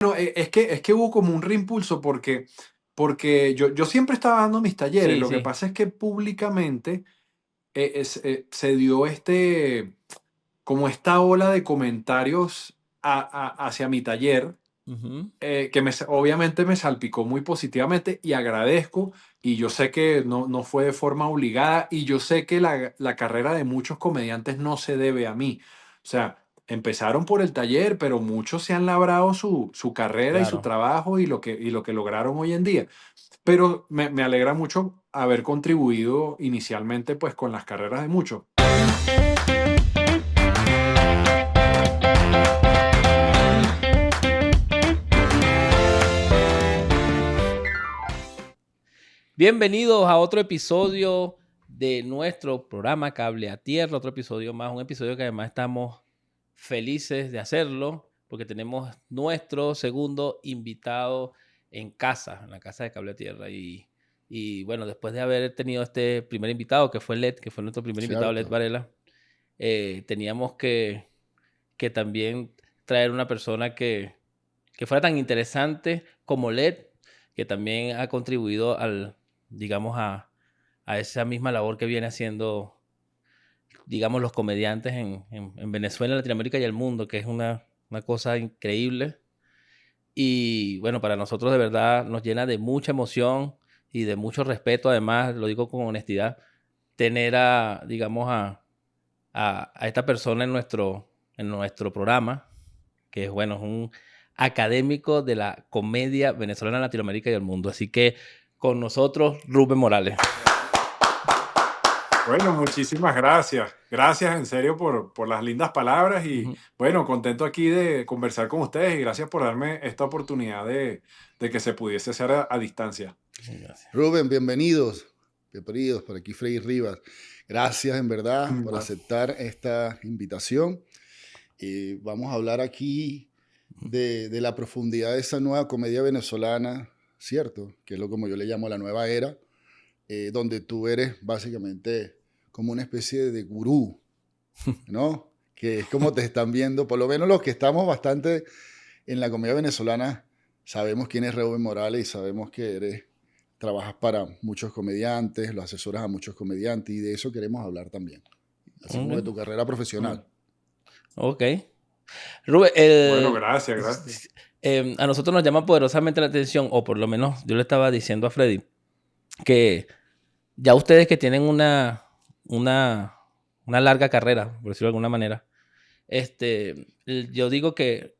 No, es que hubo como un reimpulso porque yo siempre estaba dando mis talleres. Sí, Lo que sí. pasa es que públicamente se dio como esta ola de comentarios hacia mi taller, Ujú. obviamente me salpicó muy positivamente y agradezco. Y yo sé que no fue de forma obligada, y yo sé que la carrera de muchos comediantes no se debe a mí. O sea, empezaron por el taller, pero muchos se han labrado su carrera y su Claro. trabajo y lo que lograron hoy en día. Pero me alegra mucho haber contribuido inicialmente pues con las carreras de muchos. Bienvenidos a otro episodio de nuestro programa Cable a Tierra, otro episodio más, un episodio que además estamos felices de hacerlo porque tenemos nuestro segundo invitado en casa, en la casa de Cable a Tierra. Y bueno, después de haber tenido este primer invitado, que fue Led, que fue nuestro primer invitado, Led Cierto. Varela, teníamos que también traer una persona que fuera tan interesante como Led, que también ha contribuido digamos, a esa misma labor que viene haciendo, digamos, los comediantes en Venezuela, Latinoamérica y el mundo, que es una cosa increíble. Y bueno, para nosotros de verdad nos llena de mucha emoción y de mucho respeto, además, lo digo con honestidad, tener digamos, a esta persona en nuestro programa, que es, bueno, es un académico de la comedia venezolana, Latinoamérica y el mundo. Así que con nosotros, Rubén Morales. Bueno, muchísimas gracias. Gracias en serio por las lindas palabras, y Ujú. bueno, contento aquí de conversar con ustedes, y gracias por darme esta oportunidad de que se pudiese hacer a distancia. Gracias. Rubén, bienvenidos. Bienvenidos, por aquí Freddy Rivas. Gracias en verdad por aceptar esta invitación. Vamos a hablar aquí de la profundidad de esa nueva comedia venezolana, ¿cierto? Que es lo como yo le llamo la nueva era, donde tú eres básicamente como una especie de gurú, ¿no? Que es como te están viendo, por lo menos los que estamos bastante en la comedia venezolana, sabemos quién es Rubén Morales y sabemos que trabajas para muchos comediantes, lo asesoras a muchos comediantes, y de eso queremos hablar también, así como de Ok. tu carrera Mm. profesional. Ok. Rubén, Bueno, gracias, gracias. a nosotros nos llama poderosamente la atención, o por lo menos yo le estaba diciendo a Freddy, que ya ustedes que tienen una, una larga carrera, por decirlo de alguna manera, yo digo que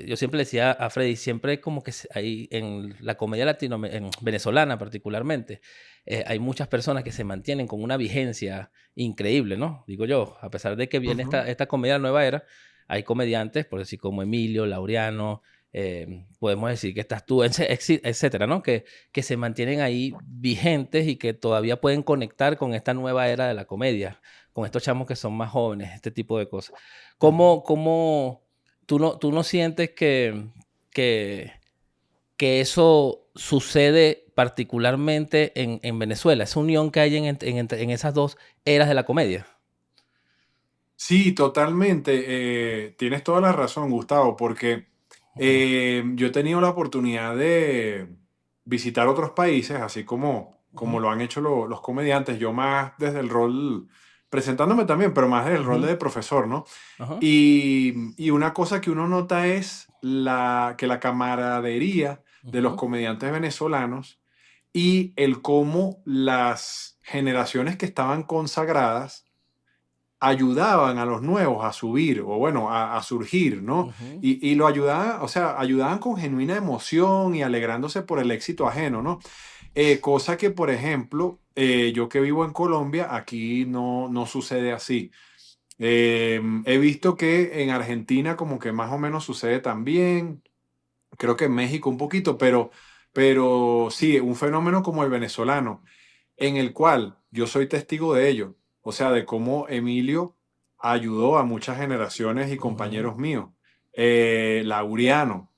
yo siempre le decía a Freddy, siempre como que hay en la comedia en venezolana particularmente, hay muchas personas que se mantienen con una vigencia increíble, ¿no? Digo yo, a pesar de que viene Ujú. esta comedia nueva era, hay comediantes, por decir como Emilio, Laureano, podemos decir que estás tú, etcétera, ¿no? Que se mantienen ahí vigentes y que todavía pueden conectar con esta nueva era de la comedia, con estos chamos que son más jóvenes, este tipo de cosas. ¿Cómo tú no sientes que, que eso sucede particularmente en Venezuela? Esa unión que hay en esas dos eras de la comedia. Sí, totalmente. Tienes toda la razón, Gustavo, porque Ujú, yo he tenido la oportunidad de visitar otros países, así como ujú, lo han hecho los comediantes. Yo más desde el rol, presentándome también, pero más desde el rol ujú, de profesor, ¿no? ajá, Y una cosa que uno nota es que la camaradería de los ujú, comediantes venezolanos, y el cómo las generaciones que estaban consagradas ayudaban a los nuevos a subir, o bueno, a surgir, ¿no? ujú, Y lo ayudaban, o sea, ayudaban con genuina emoción y alegrándose por el éxito ajeno, ¿no? Cosa que, por ejemplo, yo que vivo en Colombia, aquí no sucede así. He visto que en Argentina como que más o menos sucede también, creo que en México un poquito, pero sí, un fenómeno como el venezolano, en el cual yo soy testigo de ello, o sea, de cómo Emilio ayudó a muchas generaciones y ujú, compañeros míos, Laureano,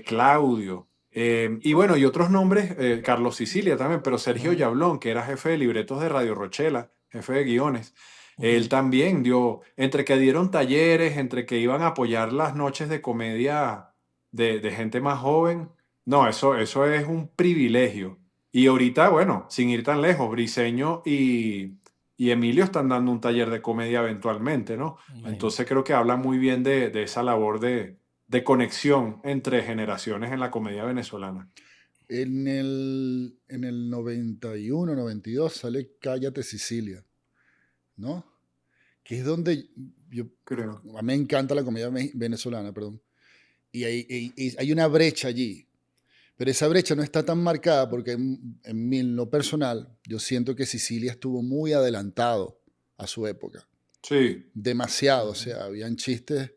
Claudio, y bueno, y otros nombres, Carlos Sicilia también, pero Sergio ujú, Yablón, que era jefe de libretos de Radio Rochela, jefe de guiones, él ujú, también dio, entre que dieron talleres, entre que iban a apoyar las noches de comedia de gente más joven, no, eso es un privilegio. Y ahorita, bueno, sin ir tan lejos, Briseño y Emilio están dando un taller de comedia eventualmente, ¿no? Imagínate. Entonces creo que habla muy bien de esa labor de conexión entre generaciones en la comedia venezolana. En el 91, 92 sale Cállate Sicilia, ¿no? Que es donde yo, Creo. a mí me encanta la comedia venezolana, perdón. Y hay una brecha allí. Pero esa brecha no está tan marcada porque en mí, en lo personal, yo siento que Sicilia estuvo muy adelantado a su época. Sí. Demasiado, o sea, habían chistes,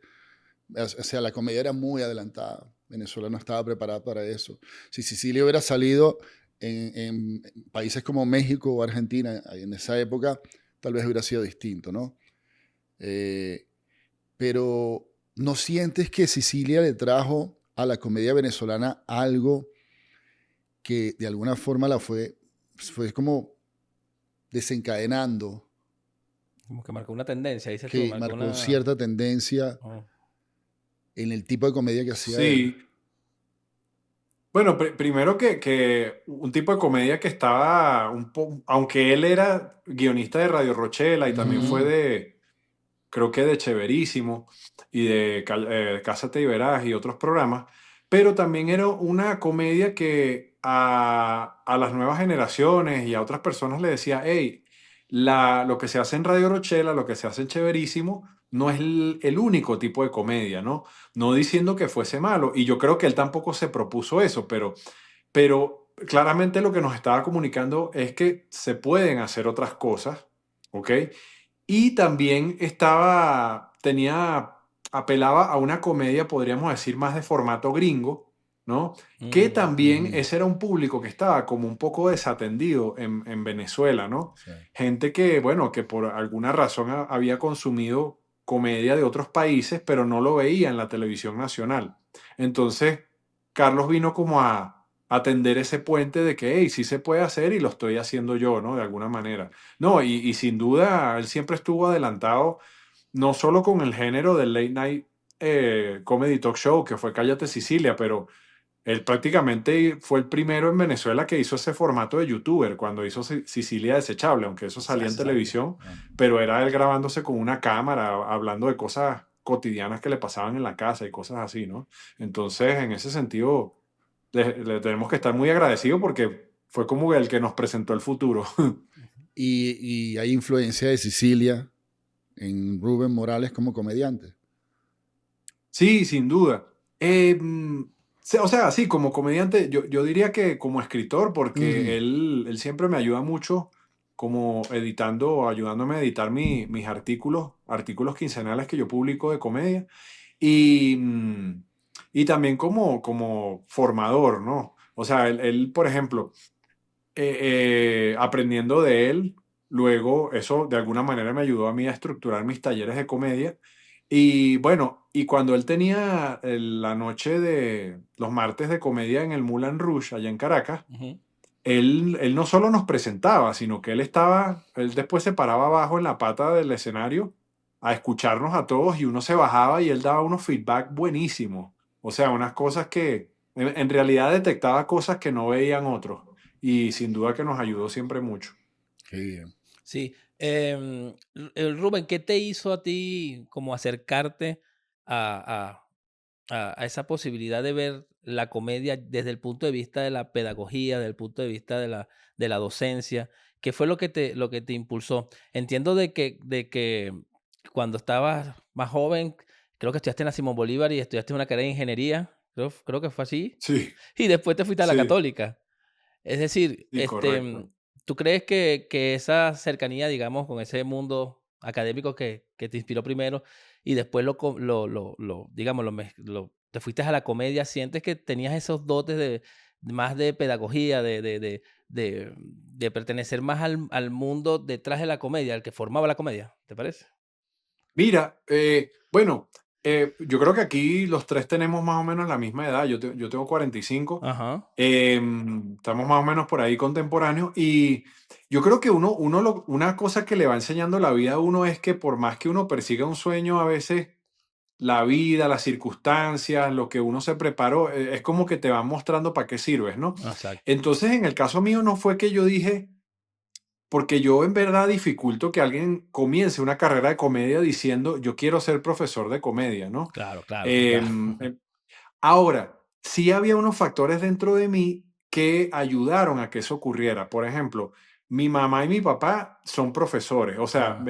o sea, la comedia era muy adelantada. Venezuela no estaba preparada para eso. Si Sicilia hubiera salido en países como México o Argentina en esa época, tal vez hubiera sido distinto, ¿no? Eh, pero ¿no sientes que Sicilia le trajo a la comedia venezolana algo que de alguna forma fue como desencadenando, Como que marcó una tendencia, dices tú, que marcó marcó una... cierta tendencia Oh. en el tipo de comedia que hacía él? Sí. Bueno, primero que un tipo de comedia que estaba aunque él era guionista de Radio Rochela y también fue Ujú. creo que de Cheverísimo y de Cásate y Verás y otros programas, pero también era una comedia que a las nuevas generaciones y a otras personas le decía, hey, lo que se hace en Radio Rochela, lo que se hace en Cheverísimo, no es el único tipo de comedia, ¿no? No diciendo que fuese malo, y yo creo que él tampoco se propuso eso, pero claramente lo que nos estaba comunicando es que se pueden hacer otras cosas, ¿ok? Y también apelaba a una comedia, podríamos decir, más de formato gringo, ¿no? Que también Ujú. ese era un público que estaba como un poco desatendido en Venezuela, ¿no? Sí. Gente que, bueno, que por alguna razón había consumido comedia de otros países, pero no lo veía en la televisión nacional. Entonces, Carlos vino como a atender ese puente de que, hey, sí se puede hacer y lo estoy haciendo yo, ¿no? De alguna manera. No, y sin duda, él siempre estuvo adelantado, no solo con el género del late night comedy talk show, que fue Cállate Sicilia, pero él prácticamente fue el primero en Venezuela que hizo ese formato de youtuber, cuando hizo Sicilia Desechable, aunque eso salía en Exacto. televisión, Ah. pero era él grabándose con una cámara, hablando de cosas cotidianas que le pasaban en la casa y cosas así, ¿no? Entonces, en ese sentido, le tenemos que estar muy agradecidos porque fue como el que nos presentó el futuro. Y hay influencia de Sicilia en Rubén Morales como comediante. Sí, sin duda. O sea, sí, como comediante, yo diría que como escritor, porque Ujú. él siempre me ayuda mucho como editando o ayudándome a editar mis artículos quincenales que yo publico de comedia. Y, y también como formador, ¿no? O sea, él, por ejemplo, aprendiendo de él, luego eso de alguna manera me ayudó a mí a estructurar mis talleres de comedia. Y bueno, y cuando él tenía la noche de los martes de comedia en el Moulin Rouge, allá en Caracas, Ujú. él no solo nos presentaba, sino que él después se paraba abajo en la pata del escenario a escucharnos a todos y uno se bajaba y él daba unos feedback buenísimos. O sea, unas cosas que en realidad detectaba cosas que no veían otros y sin duda que nos ayudó siempre mucho. Qué bien. Sí. Rubén, ¿qué te hizo a ti como acercarte a, a esa posibilidad de ver la comedia desde el punto de vista de la pedagogía, desde el punto de vista de la docencia? ¿Qué fue lo que te impulsó? Entiendo de que cuando estabas más joven, creo que estudiaste en la Simón Bolívar y estudiaste una carrera de ingeniería, creo que fue así, Sí, y después te fuiste a la sí, Católica. Es decir, sí, correcto. ¿tú crees que esa cercanía, digamos, con ese mundo académico que te inspiró primero y después digamos, te fuiste a la comedia, sientes que tenías esos dotes más de pedagogía, de pertenecer más al mundo detrás de la comedia, al que formaba la comedia? ¿Te parece? Mira, bueno, yo creo que aquí los tres tenemos más o menos la misma edad. Yo tengo 45. Ajá. Estamos más o menos por ahí contemporáneos. Y yo creo que una cosa que le va enseñando la vida a uno es que por más que uno persiga un sueño, a veces la vida, las circunstancias, lo que uno se preparó, es como que te van mostrando para qué sirves, ¿no? Exacto. Entonces, en el caso mío no fue que yo dije, porque yo en verdad dificulto que alguien comience una carrera de comedia diciendo, yo quiero ser profesor de comedia, ¿no? Claro, claro, claro. Em, em, Ahora, sí había unos factores dentro de mí que ayudaron a que eso ocurriera. Por ejemplo, mi mamá y mi papá son profesores. O sea, Ah,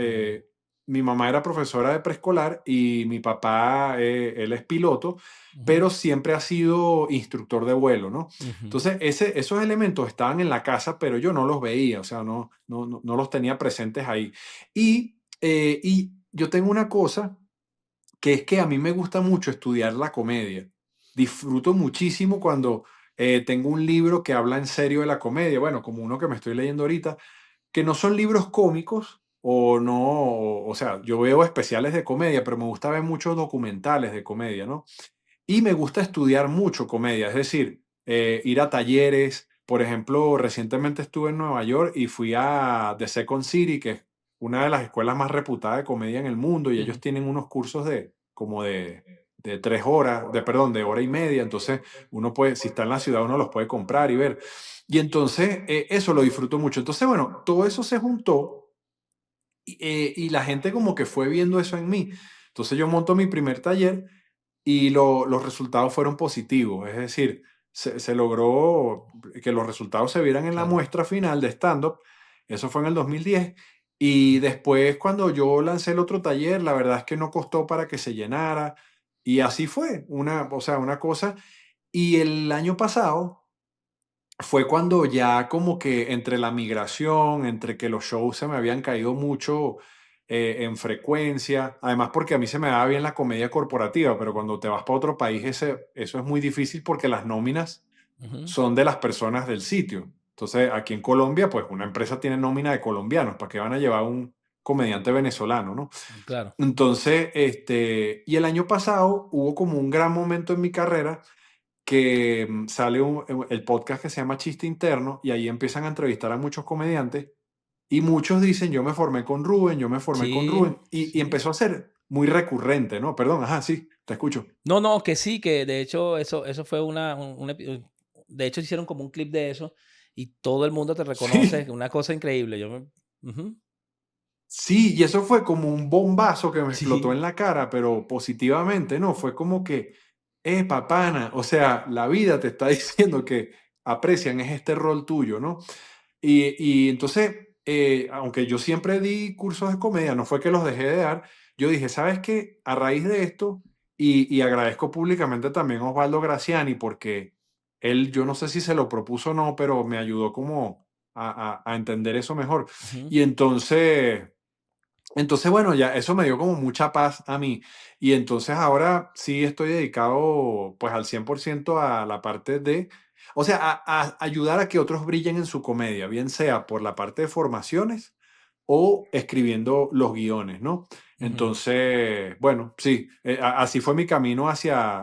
mi mamá era profesora de preescolar y mi papá, él es piloto, ujú, pero siempre ha sido instructor de vuelo, ¿no? ujú, Entonces, esos elementos estaban en la casa, pero yo no los veía, o sea, no los tenía presentes ahí. Y yo tengo una cosa que es que a mí me gusta mucho estudiar la comedia. Disfruto muchísimo cuando tengo un libro que habla en serio de la comedia, bueno, como uno que me estoy leyendo ahorita, que no son libros cómicos o no, o sea, yo veo especiales de comedia, pero me gusta ver muchos documentales de comedia, ¿no? Y me gusta estudiar mucho comedia, es decir, ir a talleres. Por ejemplo, recientemente estuve en Nueva York y fui a The Second City, que es una de las escuelas más reputadas de comedia en el mundo, y ellos ujú. tienen unos cursos de como de 3 horas, perdón, de hora y media. Entonces, uno puede, si está en la ciudad, uno los puede comprar y ver. Y entonces, eso lo disfruto mucho. Entonces, bueno, todo eso se juntó y la gente como que fue viendo eso en mí. Entonces, yo monto mi primer taller y los resultados fueron positivos, es decir, se logró que los resultados se vieran en la Claro. muestra final de stand-up, eso fue en el 2010, y después cuando yo lancé el otro taller, la verdad es que no costó para que se llenara, y así fue, o sea, una cosa, y el año pasado fue cuando ya como que entre la migración, entre que los shows se me habían caído mucho en frecuencia, además porque a mí se me daba bien la comedia corporativa, pero cuando te vas para otro país eso es muy difícil porque las nóminas Ujú, son de las personas del sitio. Entonces, aquí en Colombia, pues una empresa tiene nómina de colombianos, ¿para qué van a llevar un comediante venezolano, no? claro. Entonces, y el año pasado hubo como un gran momento en mi carrera que sale el podcast que se llama Chiste Interno y ahí empiezan a entrevistar a muchos comediantes y muchos dicen, yo me formé con Rubén, yo me formé con Sí, Rubén y sí. empezó a ser muy recurrente, ¿no? Perdón, ajá, sí, te escucho. No, no, que sí, que de hecho eso fue de hecho hicieron como un clip de eso y todo el mundo te reconoce, Sí, una cosa increíble. Ujú. sí, y eso fue como un bombazo que me explotó Sí, en la cara, pero positivamente, ¿no? Fue como que, papana, o sea, la vida te está diciendo que aprecian es este rol tuyo, ¿no? Y entonces, aunque yo siempre di cursos de comedia, no fue que los dejé de dar, yo dije, ¿sabes qué? A raíz de esto, y agradezco públicamente también a Osvaldo Graciani, porque él, yo no sé si se lo propuso o no, pero me ayudó como a entender eso mejor. ujú, Y entonces, bueno, ya eso me dio como mucha paz a mí. Y entonces ahora sí estoy dedicado pues al 100% a la parte de, o sea, a ayudar a que otros brillen en su comedia, bien sea por la parte de formaciones o escribiendo los guiones, ¿no? ujú. Entonces, bueno, sí, así fue mi camino hacia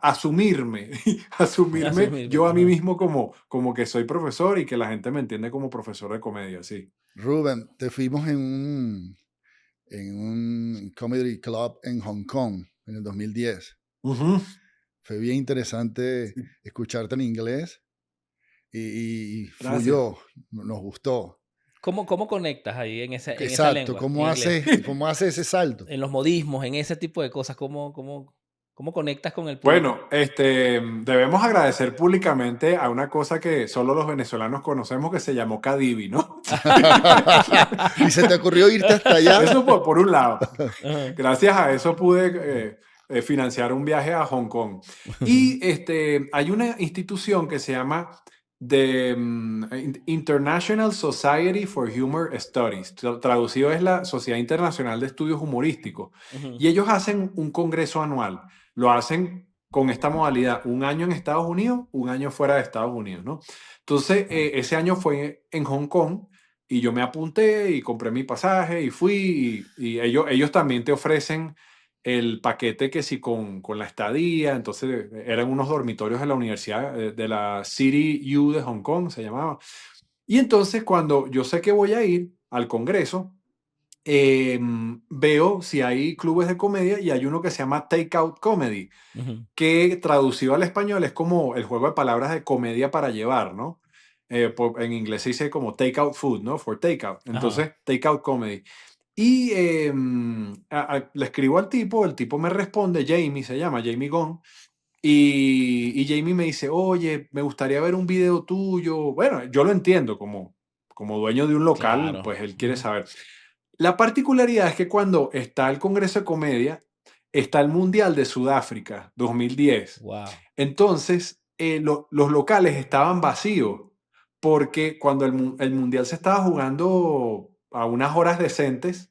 asumirme, Así asumirme mismo, yo a mí ajá. mismo como que soy profesor y que la gente me entiende como profesor de comedia, sí. Rubén, te fuimos en un comedy club en Hong Kong en el 2010. Ujú. Fue bien interesante Sí, escucharte en inglés y gracias. fluyó, nos gustó. ¿Cómo conectas ahí en esa Exacto, lengua, en inglés? cómo hace ese salto? En los modismos, en ese tipo de cosas, ¿cómo conectas con el público? Bueno, debemos agradecer públicamente a una cosa que solo los venezolanos conocemos que se llamó Cadivi, ¿no? ¿Y se te ocurrió irte hasta allá? Eso por un lado. Ajá. Gracias a eso pude financiar un viaje a Hong Kong. Y hay una institución que se llama the International Society for Humor Studies. Traducido es la Sociedad Internacional de Estudios Humorísticos. Ujú, Y ellos hacen un congreso anual. Lo hacen con esta modalidad, un año en Estados Unidos, un año fuera de Estados Unidos, ¿no? Entonces, ese año fue en Hong Kong y yo me apunté y compré mi pasaje y fui y ellos también te ofrecen el paquete que sí con la estadía, entonces eran unos dormitorios de la universidad, de la City U de Hong Kong se llamaba. Y entonces cuando yo sé que voy a ir al Congreso, veo si hay clubes de comedia y hay uno que se llama Takeout Comedy, Ujú. que traducido al español es como el juego de palabras de comedia para llevar, ¿no? En inglés se dice como takeout food, ¿no? For takeout. Ajá. Entonces, takeout comedy. Y le escribo al tipo, el tipo me responde, Jamie se llama, Jamie Gong, y Jamie me dice, oye, me gustaría ver un video tuyo. Bueno, yo lo entiendo como dueño de un local, Claro. pues él quiere Ujú. saber. La particularidad es que cuando está el Congreso de Comedia, está el Mundial de Sudáfrica 2010. Wow. Entonces, los locales estaban vacíos porque cuando el Mundial se estaba jugando a unas horas decentes,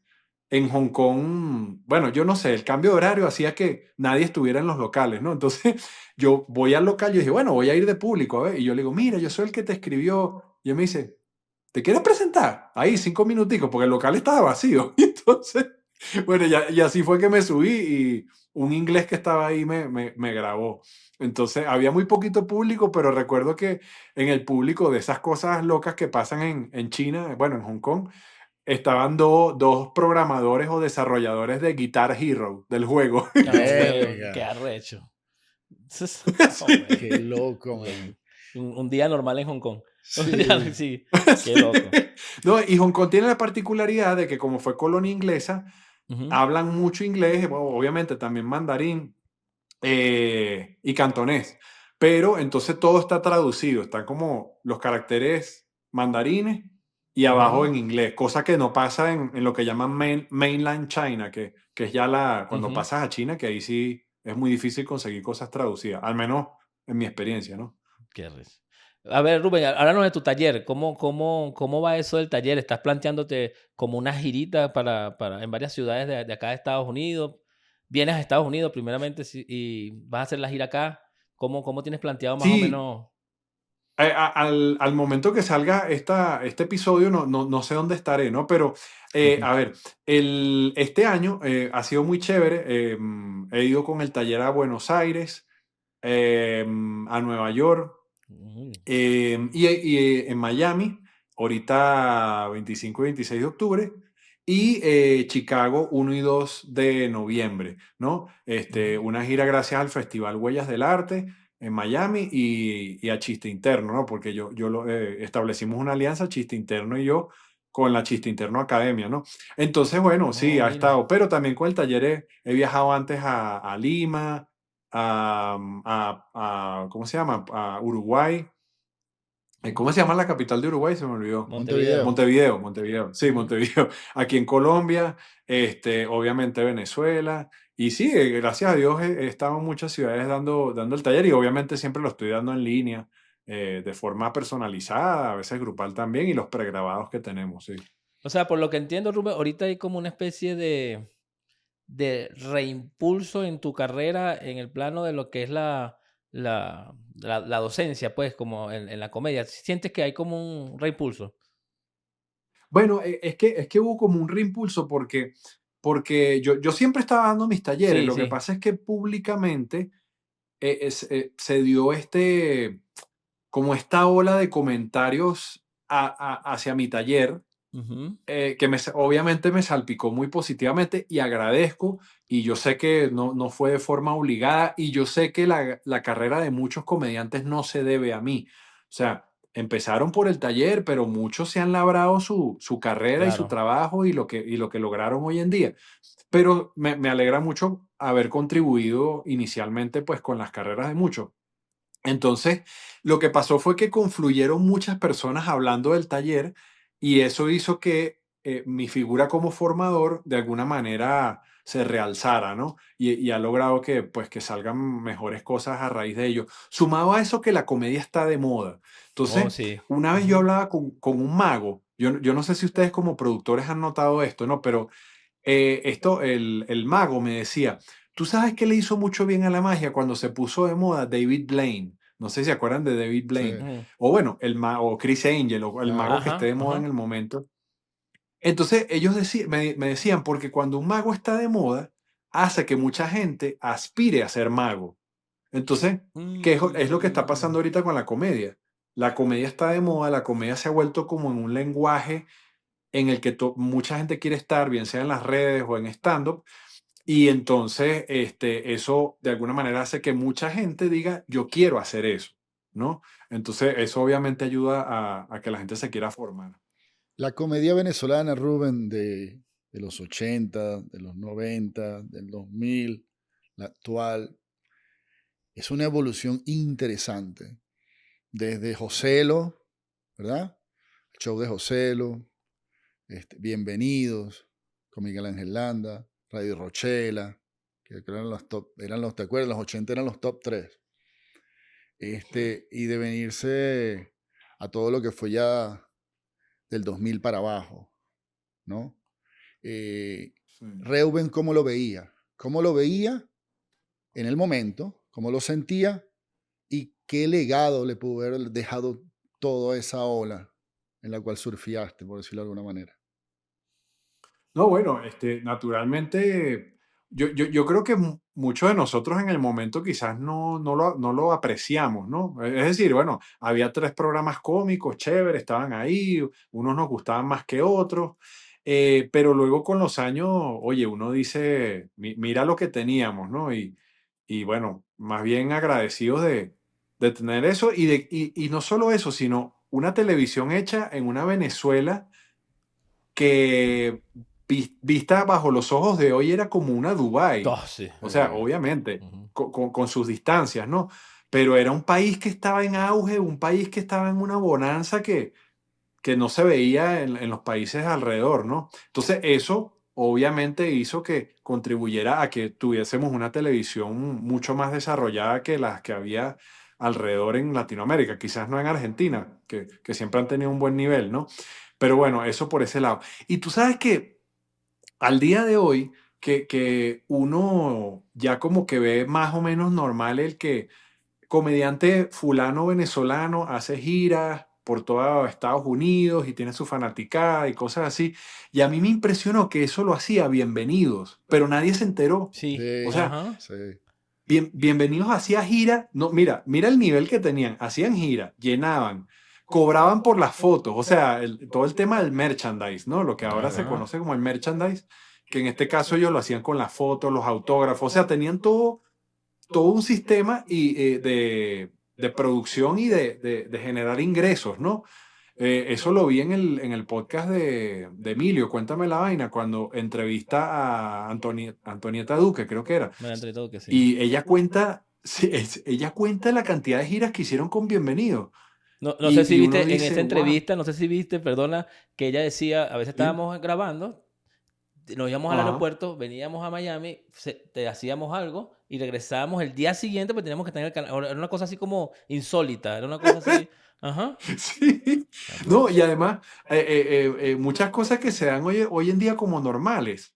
en Hong Kong, bueno, yo no sé, el cambio de horario hacía que nadie estuviera en los locales, ¿no? Entonces, yo voy al local, yo dije, bueno, voy a ir de público, a ver, y yo le digo, mira, yo soy el que te escribió, y él me dice, ¿te quieres presentar? Ahí, 5 minuticos, porque el local estaba vacío. Y entonces, bueno, y así fue que me subí y un inglés que estaba ahí me grabó. Entonces, había muy poquito público, pero recuerdo que en el público de esas cosas locas que pasan en China, bueno, en Hong Kong, estaban dos programadores o desarrolladores de Guitar Hero, del juego. No, güey, qué Verga. arrecho. No, Sí. güey. Qué loco, Güey. man. Un día normal en Hong Kong. Un día, Sí. sí, qué Sí. loco. No, y Hong Kong tiene la particularidad de que como fue colonia inglesa, Ujú. hablan mucho inglés, bueno, obviamente también mandarín y cantonés, pero entonces todo está traducido, están como los caracteres mandarines y abajo Ujú. en inglés, cosa que no pasa en lo que llaman mainland China, que es ya cuando Ujú. pasas a China, que ahí sí es muy difícil conseguir cosas traducidas, al menos en mi experiencia, ¿no? Qué risa. A ver, Rubén, háblanos de tu taller. ¿Cómo va eso del taller? ¿Estás planteándote como una girita en varias ciudades de acá de Estados Unidos? ¿Vienes a Estados Unidos primeramente y vas a hacer la gira acá? ¿Cómo tienes planteado más o Sí, menos? al momento que salga este episodio, no sé dónde estaré, ¿no? Pero, a ver, este año ha sido muy chévere. He ido con el taller a Buenos Aires, a Nueva York Ujú. y en Miami, ahorita 25 y 26 de octubre, y Chicago 1 y 2 de noviembre, ¿no? Ujú. Una gira gracias al Festival Huellas del Arte en Miami y a Chiste Interno, ¿no? Porque establecimos una alianza, Chiste Interno y yo, con la Chiste Interno Academia, ¿no? Entonces, bueno, sí, Oh, ha mira. estado, pero también con el taller he viajado antes a Lima, ¿cómo se llama? A Uruguay. ¿Cómo se llama la capital de Uruguay? Se me olvidó. Montevideo. Montevideo. Montevideo. Sí, Ujú. Montevideo. Aquí en Colombia, obviamente Venezuela. Y sí, gracias a Dios he estado en muchas ciudades dando el taller y obviamente siempre lo estoy dando en línea, de forma personalizada, a veces grupal también, y los pregrabados que tenemos, sí. O sea, por lo que entiendo, Rubén, ahorita hay como una especie de reimpulso en tu carrera en el plano de lo que es la docencia, pues, como en la comedia. ¿Sientes que hay como un reimpulso? Bueno, es que hubo como un reimpulso porque yo siempre estaba dando mis talleres. Sí, Lo que sí. pasa es que públicamente se dio como esta ola de comentarios hacia mi taller, Ujú. obviamente me salpicó muy positivamente y agradezco, y yo sé que no fue de forma obligada, y yo sé que la carrera de muchos comediantes no se debe a mí. O sea, empezaron por el taller, pero muchos se han labrado su carrera y su Claro. trabajo y lo que lograron hoy en día. Pero me alegra mucho haber contribuido inicialmente pues con las carreras de muchos. Entonces, lo que pasó fue que confluyeron muchas personas hablando del taller y eso hizo que mi figura como formador de alguna manera se realzara, ¿no? Y ha logrado que salgan mejores cosas a raíz de ello. Sumado a eso que la comedia está de moda. Oh, Entonces, sí. una vez yo Ujú. hablaba con un mago, yo no sé si ustedes como productores han notado esto, ¿no? Pero el mago me decía, ¿tú sabes qué le hizo mucho bien a la magia cuando se puso de moda David Blaine? No sé si se acuerdan de David Sí. Blaine. Ujú. O bueno, o Chris Angel, o el mago Claro. que esté de Ajá, moda en ajá. el momento. Entonces ellos me decían, porque cuando un mago está de moda, hace que mucha gente aspire a ser mago. Entonces, ¿qué es lo que está pasando Mm. ahorita con la comedia? La comedia está de moda, la comedia se ha vuelto como en un lenguaje, en el que mucha gente quiere estar, bien sea en las redes o en stand-up, y entonces eso de alguna manera hace que mucha gente diga, yo quiero hacer eso, ¿no? Entonces eso obviamente ayuda a que la gente se quiera formar. La comedia venezolana, Rubén, de los 80, de los 90, del 2000, la actual, es una evolución interesante. Desde Joselo, ¿verdad? El show de Joselo, Bienvenidos, con Miguel Ángel Landa, Radio Rochela, que eran los top, ¿te acuerdas? Los 80 eran los top 3. Y de venirse a todo lo que fue ya del 2000 para abajo, ¿no? Sí. Reuben, ¿cómo lo veía? ¿Cómo lo veía en el momento? ¿Cómo lo sentía? ¿Y qué legado le pudo haber dejado toda esa ola en la cual surfeaste, por decirlo de alguna manera? No, bueno, naturalmente, yo creo que muchos de nosotros en el momento quizás no lo apreciamos, ¿no? Es decir, bueno, había 3 programas cómicos, chéveres, estaban ahí, unos nos gustaban más que otros, pero luego con los años, oye, uno dice, mira lo que teníamos, ¿no? Y bueno, más bien agradecidos de tener eso y no solo eso, sino una televisión hecha en una Venezuela que vista bajo los ojos de hoy era como una Dubái. Oh, sí. O sea, Sí. obviamente, Ujú. con sus distancias, ¿no? Pero era un país que estaba en auge, un país que estaba en una bonanza que no se veía en los países alrededor, ¿no? Entonces, eso obviamente hizo que contribuyera a que tuviésemos una televisión mucho más desarrollada que las que había alrededor en Latinoamérica, quizás no en Argentina, que siempre han tenido un buen nivel, ¿no? Pero bueno, eso por ese lado. Y tú sabes que al día de hoy, que uno ya como que ve más o menos normal el que comediante fulano venezolano hace giras por todo Estados Unidos y tiene su fanaticada y cosas así. Y a mí me impresionó que eso lo hacía Bienvenidos, pero nadie se enteró. Sí, O Sí, sea, ajá. sí. Bienvenidos hacía gira. No, mira el nivel que tenían. Hacían gira, llenaban, cobraban por las fotos. O sea, todo el tema del merchandise, ¿no? Lo que ahora se Ajá. conoce como el merchandise, que en este caso ellos lo hacían con las fotos, los autógrafos. O sea, tenían todo un sistema de producción y de generar ingresos, ¿no? Eso lo vi en el podcast de Emilio, Cuéntame la Vaina, cuando entrevista a Antonieta Duque, creo que era. Me la entre todo que sí. Y ella cuenta, sí, ella cuenta la cantidad de giras que hicieron con Bienvenido. No sé si Y uno viste en esa dice, wow, entrevista, no sé si viste, perdona, que ella decía, a veces sí, estábamos grabando, nos íbamos al ajá, aeropuerto, veníamos a Miami, te hacíamos algo y regresábamos el día siguiente, pues teníamos que tener el canal. Era una cosa así como insólita, era una cosa así. Ajá. sí. No, y Aprovecha. además, muchas cosas que se dan hoy en día como normales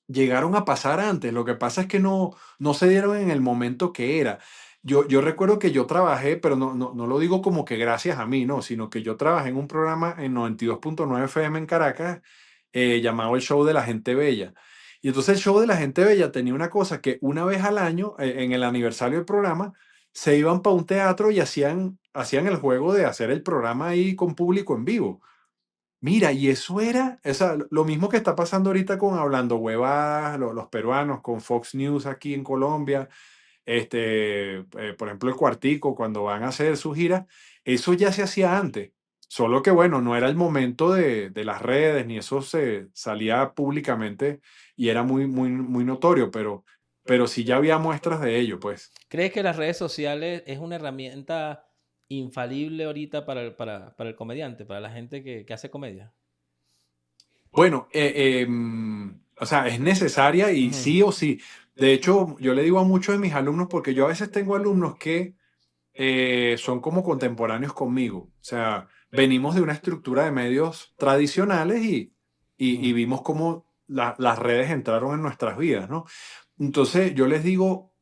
llegaron a pasar antes. Lo que pasa es que no se dieron en el momento que era. Yo recuerdo que yo trabajé, pero no lo digo como que gracias a mí, no, sino que yo trabajé en un programa en 92.9 FM en Caracas, llamado El Show de la Gente Bella. Y entonces el Show de la Gente Bella tenía una cosa que una vez al año, en el aniversario del programa, se iban para un teatro y hacían el juego de hacer el programa ahí con público en vivo. Mira, y eso era, o sea, lo mismo que está pasando ahorita con Hablando Huevadas, los peruanos, con Fox News aquí en Colombia, por ejemplo, el Cuartico, cuando van a hacer su gira, eso ya se hacía antes. Solo que, bueno, no era el momento de las redes, ni eso se salía públicamente y era muy, muy, muy notorio, pero sí ya había muestras de ello, pues. ¿Crees que las redes sociales es una herramienta infalible ahorita para el comediante, para la gente que hace comedia? Bueno, o sea, es necesaria y Ujú. sí o sí. De hecho, yo le digo a muchos de mis alumnos, porque yo a veces tengo alumnos que son como contemporáneos conmigo. O sea, venimos de una estructura de medios tradicionales y Ujú. vimos cómo las redes entraron en nuestras vidas, ¿no? Entonces, yo les digo,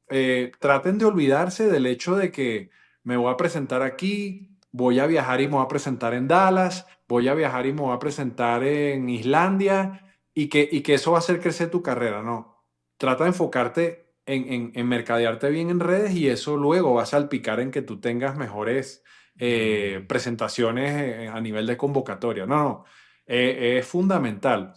traten de olvidarse del hecho de que me voy a presentar aquí, voy a viajar y me voy a presentar en Dallas, voy a viajar y me voy a presentar en Islandia y que eso va a hacer crecer tu carrera, ¿no? Trata de enfocarte en mercadearte bien en redes y eso luego va a salpicar en que tú tengas mejores Mm. presentaciones a nivel de convocatoria. No, no. Es fundamental.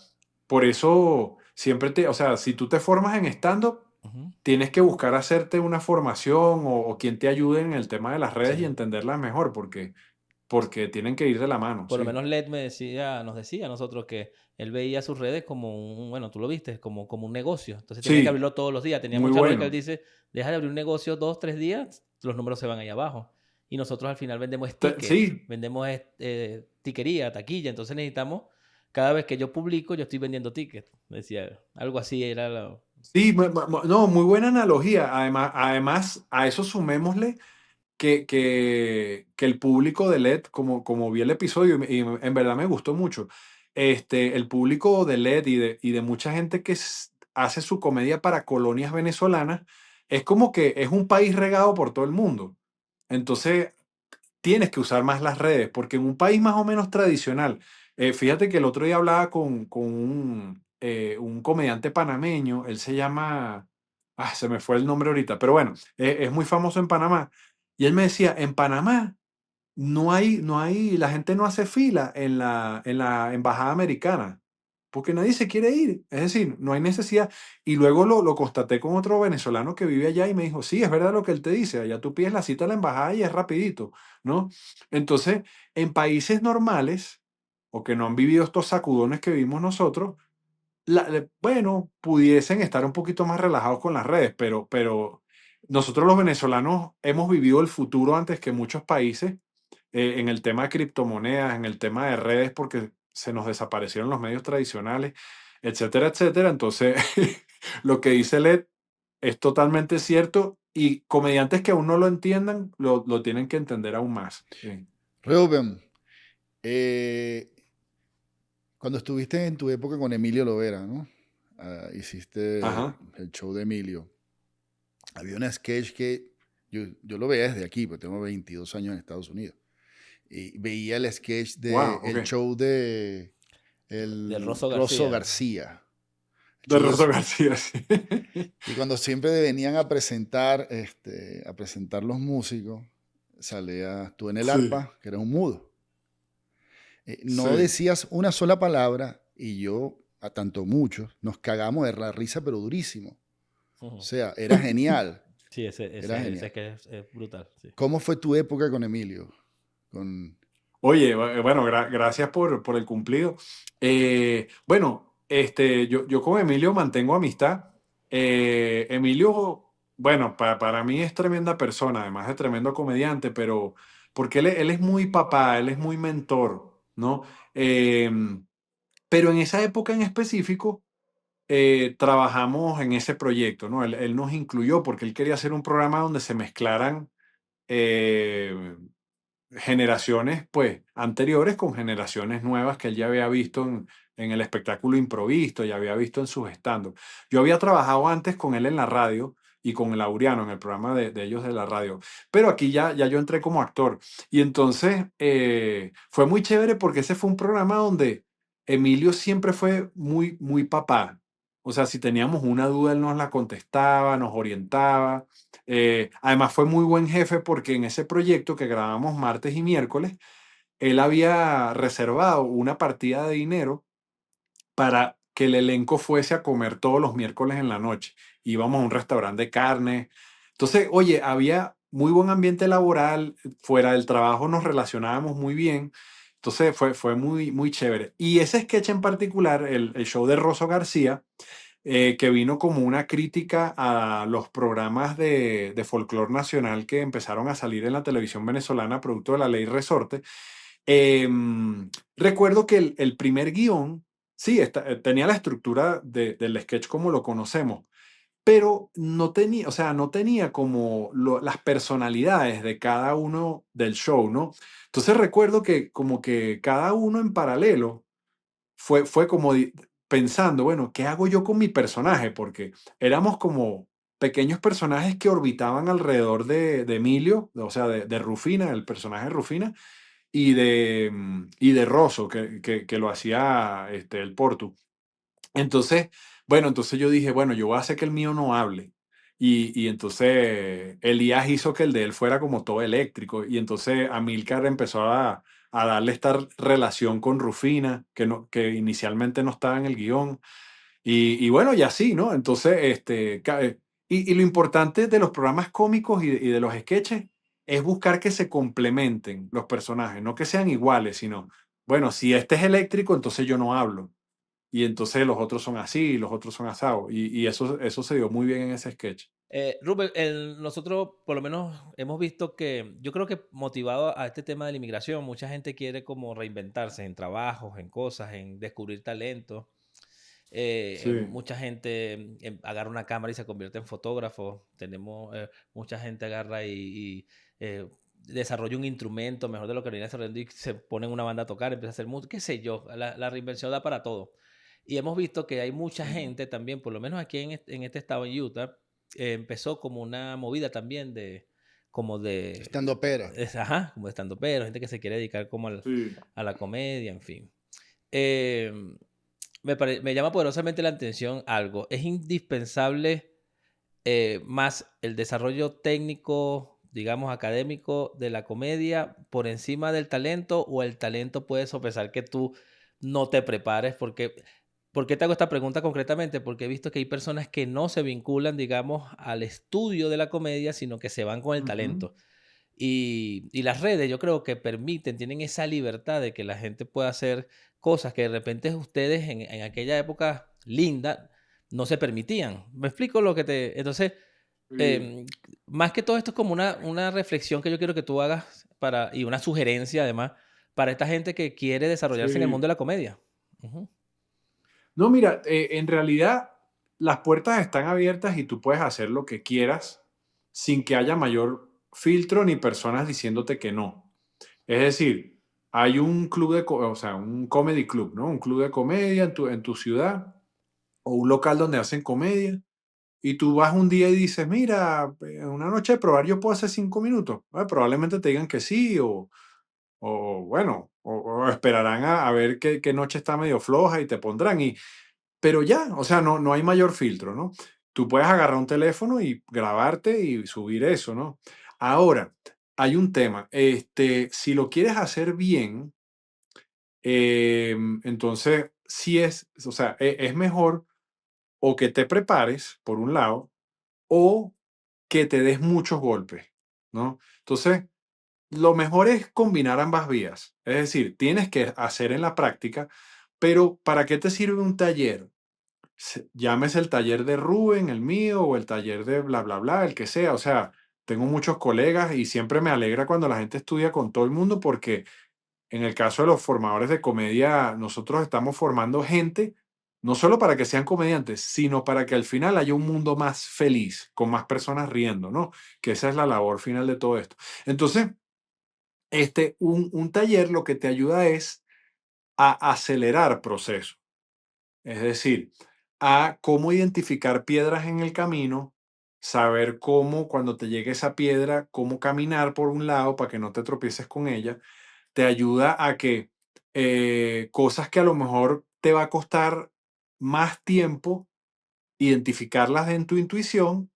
Por eso siempre o sea, si tú te formas en stand-up, Ujú. tienes que buscar hacerte una formación o quien te ayude en el tema de las redes y Sí. entenderlas mejor, porque tienen que ir de la mano, Por lo sí. menos Led nos decía a nosotros que él veía sus redes como bueno, tú lo viste, como un negocio. Entonces tenía que Sí, abrirlo todos los días. Tenía muy mucha lógica. Él bueno. dice, deja de abrir un negocio 2, 3 días, los números se van ahí abajo. Y nosotros al final vendemos tickets, Sí, vendemos tiquería, taquilla. Entonces necesitamos, cada vez que yo publico, yo estoy vendiendo tickets. Decía, algo así era sí, no, muy buena analogía. Además, a eso sumémosle que el público de LED, como vi el episodio, y en verdad me gustó mucho, el público de LED y de mucha gente que hace su comedia para colonias venezolanas, es como que es un país regado por todo el mundo. Entonces, tienes que usar más las redes, porque en un país más o menos tradicional, fíjate que el otro día hablaba con un comediante panameño, él se llama, se me fue el nombre ahorita, pero bueno, es muy famoso en Panamá, y él me decía, en Panamá la gente no hace fila en la embajada americana, porque nadie se quiere ir. Es decir, no hay necesidad. Y luego lo constaté con otro venezolano que vive allá y me dijo, sí, es verdad lo que él te dice, allá tú pides la cita a la embajada y es rapidito, ¿no? Entonces, en países normales, o que no han vivido estos sacudones que vimos nosotros, bueno, pudiesen estar un poquito más relajados con las redes, pero nosotros los venezolanos hemos vivido el futuro antes que muchos países, en el tema de criptomonedas, en el tema de redes, porque se nos desaparecieron los medios tradicionales, etcétera, etcétera. Entonces, lo que dice Led es totalmente cierto y comediantes que aún no lo entiendan, lo tienen que entender aún más. Sí. Reuben, eh, cuando estuviste en tu época con Emilio Lovera, ¿no? Hiciste Ajá, el show de Emilio. Había una sketch que yo lo veía desde aquí, porque tengo 22 años en Estados Unidos. Y veía el sketch de wow, el ok. show de de el Rosso Rosso García. García. El De show Rosa García, sí. y cuando siempre venían a presentar los músicos, salía tú en el Sí, arpa, que eres un mudo. No sí. decías una sola palabra y yo, a tanto muchos, nos cagamos de la risa, pero durísimo. O Ujú. sea, era genial, Sí, ese, era ese, ese genial. que es brutal. Sí. ¿Cómo fue tu época con Emilio? Con... Oye, bueno, gracias por el cumplido. Bueno, yo con Emilio mantengo amistad. Emilio, bueno, para mí es tremenda persona, además de tremendo comediante, pero porque él es muy papá, él es muy mentor, ¿no? Pero en esa época en específico, trabajamos en ese proyecto, ¿no? Él nos incluyó porque él quería hacer un programa donde se mezclaran eh, generaciones pues anteriores con generaciones nuevas que él ya había visto en el espectáculo improvisto, ya había visto en sus stand. Yo había trabajado antes con él en la radio y con el Laureano en el programa de ellos de la radio, pero aquí ya yo entré como actor y entonces fue muy chévere porque ese fue un programa donde Emilio siempre fue muy, muy papá. O sea, si teníamos una duda, él nos la contestaba, nos orientaba. Además fue muy buen jefe porque en ese proyecto que grabamos martes y miércoles, él había reservado una partida de dinero para que el elenco fuese a comer todos los miércoles en la noche. Íbamos a un restaurante de carne. Entonces, oye, había muy buen ambiente laboral, fuera del trabajo nos relacionábamos muy bien. Entonces fue muy, muy chévere. Y ese sketch en particular, el show de Rosso García, que vino como una crítica a los programas de folclore nacional que empezaron a salir en la televisión venezolana producto de la ley Resorte. Recuerdo que el primer guión, sí, tenía la estructura del sketch como lo conocemos, pero no tenía, o sea, no tenía como las personalidades de cada uno del show, ¿no? Entonces recuerdo que como que cada uno en paralelo fue como pensando, bueno, ¿qué hago yo con mi personaje? Porque éramos como pequeños personajes que orbitaban alrededor de Emilio, o sea, de Rufina, el personaje de Rufina, y de Rosso, que lo hacía el Portu. Entonces, bueno, entonces yo dije, bueno, yo voy a hacer que el mío no hable. Y entonces Elías hizo que el de él fuera como todo eléctrico. Y entonces Amílcar empezó a darle esta relación con Rufina, que inicialmente no estaba en el guión. Y bueno, y así, ¿no? Entonces, y lo importante de los programas cómicos y de los sketches es buscar que se complementen los personajes, no que sean iguales, sino, bueno, si este es eléctrico, entonces yo no hablo. Y entonces los otros son así, los otros son asados. Y eso se dio muy bien en ese sketch. Rubén, nosotros por lo menos hemos visto que, yo creo que motivado a este tema de la inmigración, mucha gente quiere como reinventarse en trabajos, en cosas, en descubrir talento. Sí. Mucha gente agarra una cámara y se convierte en fotógrafo. Tenemos mucha gente agarra y desarrolla un instrumento mejor de lo que venía desarrollando y se pone en una banda a tocar, empieza a hacer música, qué sé yo. La reinvención da para todo. Y hemos visto que hay mucha gente también, por lo menos aquí en este estado, en Utah, empezó como una movida también como de, Estando pera. ajá, como de estandopero, gente que se quiere dedicar como Sí. a la comedia, en fin. Eh, me llama poderosamente la atención algo. Es indispensable más el desarrollo técnico, digamos, académico de la comedia por encima del talento, o el talento puede sopesar que tú no te prepares. ¿Por qué te hago esta pregunta concretamente? Porque he visto que hay personas que no se vinculan, digamos, al estudio de la comedia, sino que se van con el Ujú. talento. Y las redes, yo creo que permiten, tienen esa libertad de que la gente pueda hacer cosas que de repente ustedes en aquella época linda no se permitían. ¿Me explico lo que te...? Entonces, Sí. em, más que todo esto es como una reflexión que yo quiero que tú hagas y una sugerencia además para esta gente que quiere desarrollarse en el mundo Sí. de la comedia. Ujú. No, mira, en realidad las puertas están abiertas y tú puedes hacer lo que quieras sin que haya mayor filtro ni personas diciéndote que no. Es decir, hay un club o sea, un comedy club, ¿no? Un club de comedia en tu ciudad o un local donde hacen comedia y tú vas un día y dices, mira, una noche de probar yo puedo hacer 5 minutos. Probablemente te digan que sí o bueno, o esperarán a ver qué noche está medio floja y te pondrán. Pero ya, o sea, no hay mayor filtro, ¿no? Tú puedes agarrar un teléfono y grabarte y subir eso, ¿no? Ahora, hay un tema, si lo quieres hacer bien, entonces sí o sea, es mejor o que te prepares, por un lado, o que te des muchos golpes, ¿no? Entonces, lo mejor es combinar ambas vías. Es decir, tienes que hacer en la práctica, pero ¿para qué te sirve un taller? Llámese el taller de Rubén, el mío, o el taller de bla, bla, bla, el que sea. O sea, tengo muchos colegas y siempre me alegra cuando la gente estudia con todo el mundo porque en el caso de los formadores de comedia, nosotros estamos formando gente no solo para que sean comediantes, sino para que al final haya un mundo más feliz, con más personas riendo, ¿no? Que esa es la labor final de todo esto. Entonces, un taller lo que te ayuda es a acelerar procesos. Es decir, a cómo identificar piedras en el camino, saber cómo cuando te llegue esa piedra, cómo caminar por un lado para que no te tropieces con ella, te ayuda a que cosas que a lo mejor te va a costar más tiempo identificarlas en tu intuición,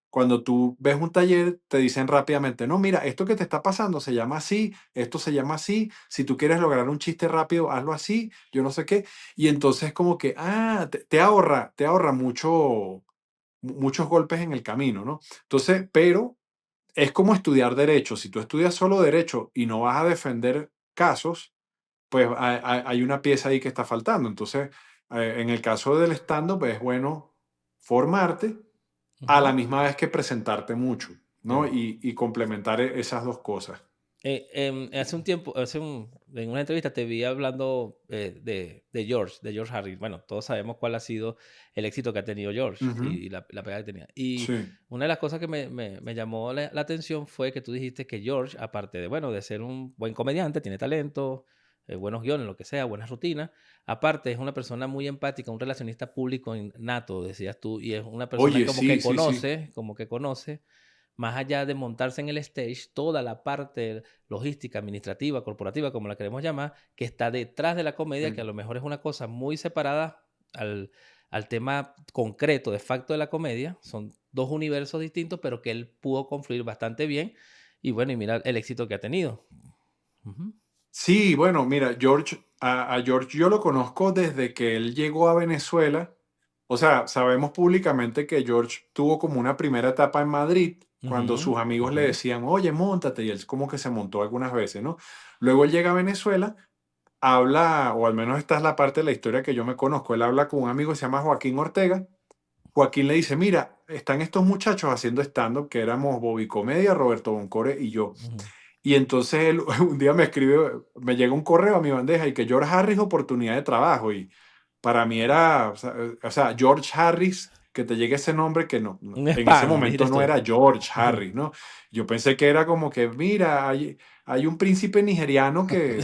cuando tú ves un taller, te dicen rápidamente, no, mira, esto que te está pasando se llama así, esto se llama así, si tú quieres lograr un chiste rápido, hazlo así, yo no sé qué. Y entonces como que, te ahorra muchos golpes en el camino, ¿no? Entonces, pero es como estudiar derecho. Si tú estudias solo derecho y no vas a defender casos, pues hay una pieza ahí que está faltando. Entonces, en el caso del stand-up es bueno formarte a la Ujú. misma vez que presentarte mucho, ¿no? Sí. Y complementar esas dos cosas. Hace un tiempo, en una entrevista te vi hablando de George Harris. Bueno, todos sabemos cuál ha sido el éxito que ha tenido George Ujú. y la pegada que tenía. Y Sí, una de las cosas que me llamó la atención fue que tú dijiste que George, aparte de, bueno, de ser un buen comediante, tiene talento, buenos guiones, lo que sea, buenas rutinas, aparte es una persona muy empática, un relacionista público nato, decías tú, y es una persona oye, sí, sí, sí. como que conoce más allá de montarse en el stage, toda la parte logística, administrativa, corporativa, como la queremos llamar, que está detrás de la comedia, que a Sí, lo mejor es una cosa muy separada al, al tema concreto, de facto de la comedia. Son dos universos distintos, pero que él pudo confluir bastante bien. Y bueno, y mira el éxito que ha tenido. Ujú. Sí, bueno, mira, a George yo lo conozco desde que él llegó a Venezuela. O sea, sabemos públicamente que George tuvo como una primera etapa en Madrid, cuando Ujú, sus amigos le ujú. decían, oye, móntate, y él como que se montó algunas veces, ¿no? Luego él llega a Venezuela, habla, o al menos esta es la parte de la historia que yo me conozco, él habla con un amigo que se llama Joaquín Ortega. Joaquín le dice, mira, están estos muchachos haciendo stand-up, que éramos Bobby Comedia, Roberto Boncore y yo. Ujú. Y entonces él un día me escribe, me llega un correo a mi bandeja y que George Harris, oportunidad de trabajo. Y para mí era, o sea, George Harris, que te llegue ese nombre que Un en ese spam, momento dices no tú. era George Ujú. Harris, ¿no? Yo pensé que era como que, mira, hay un príncipe nigeriano que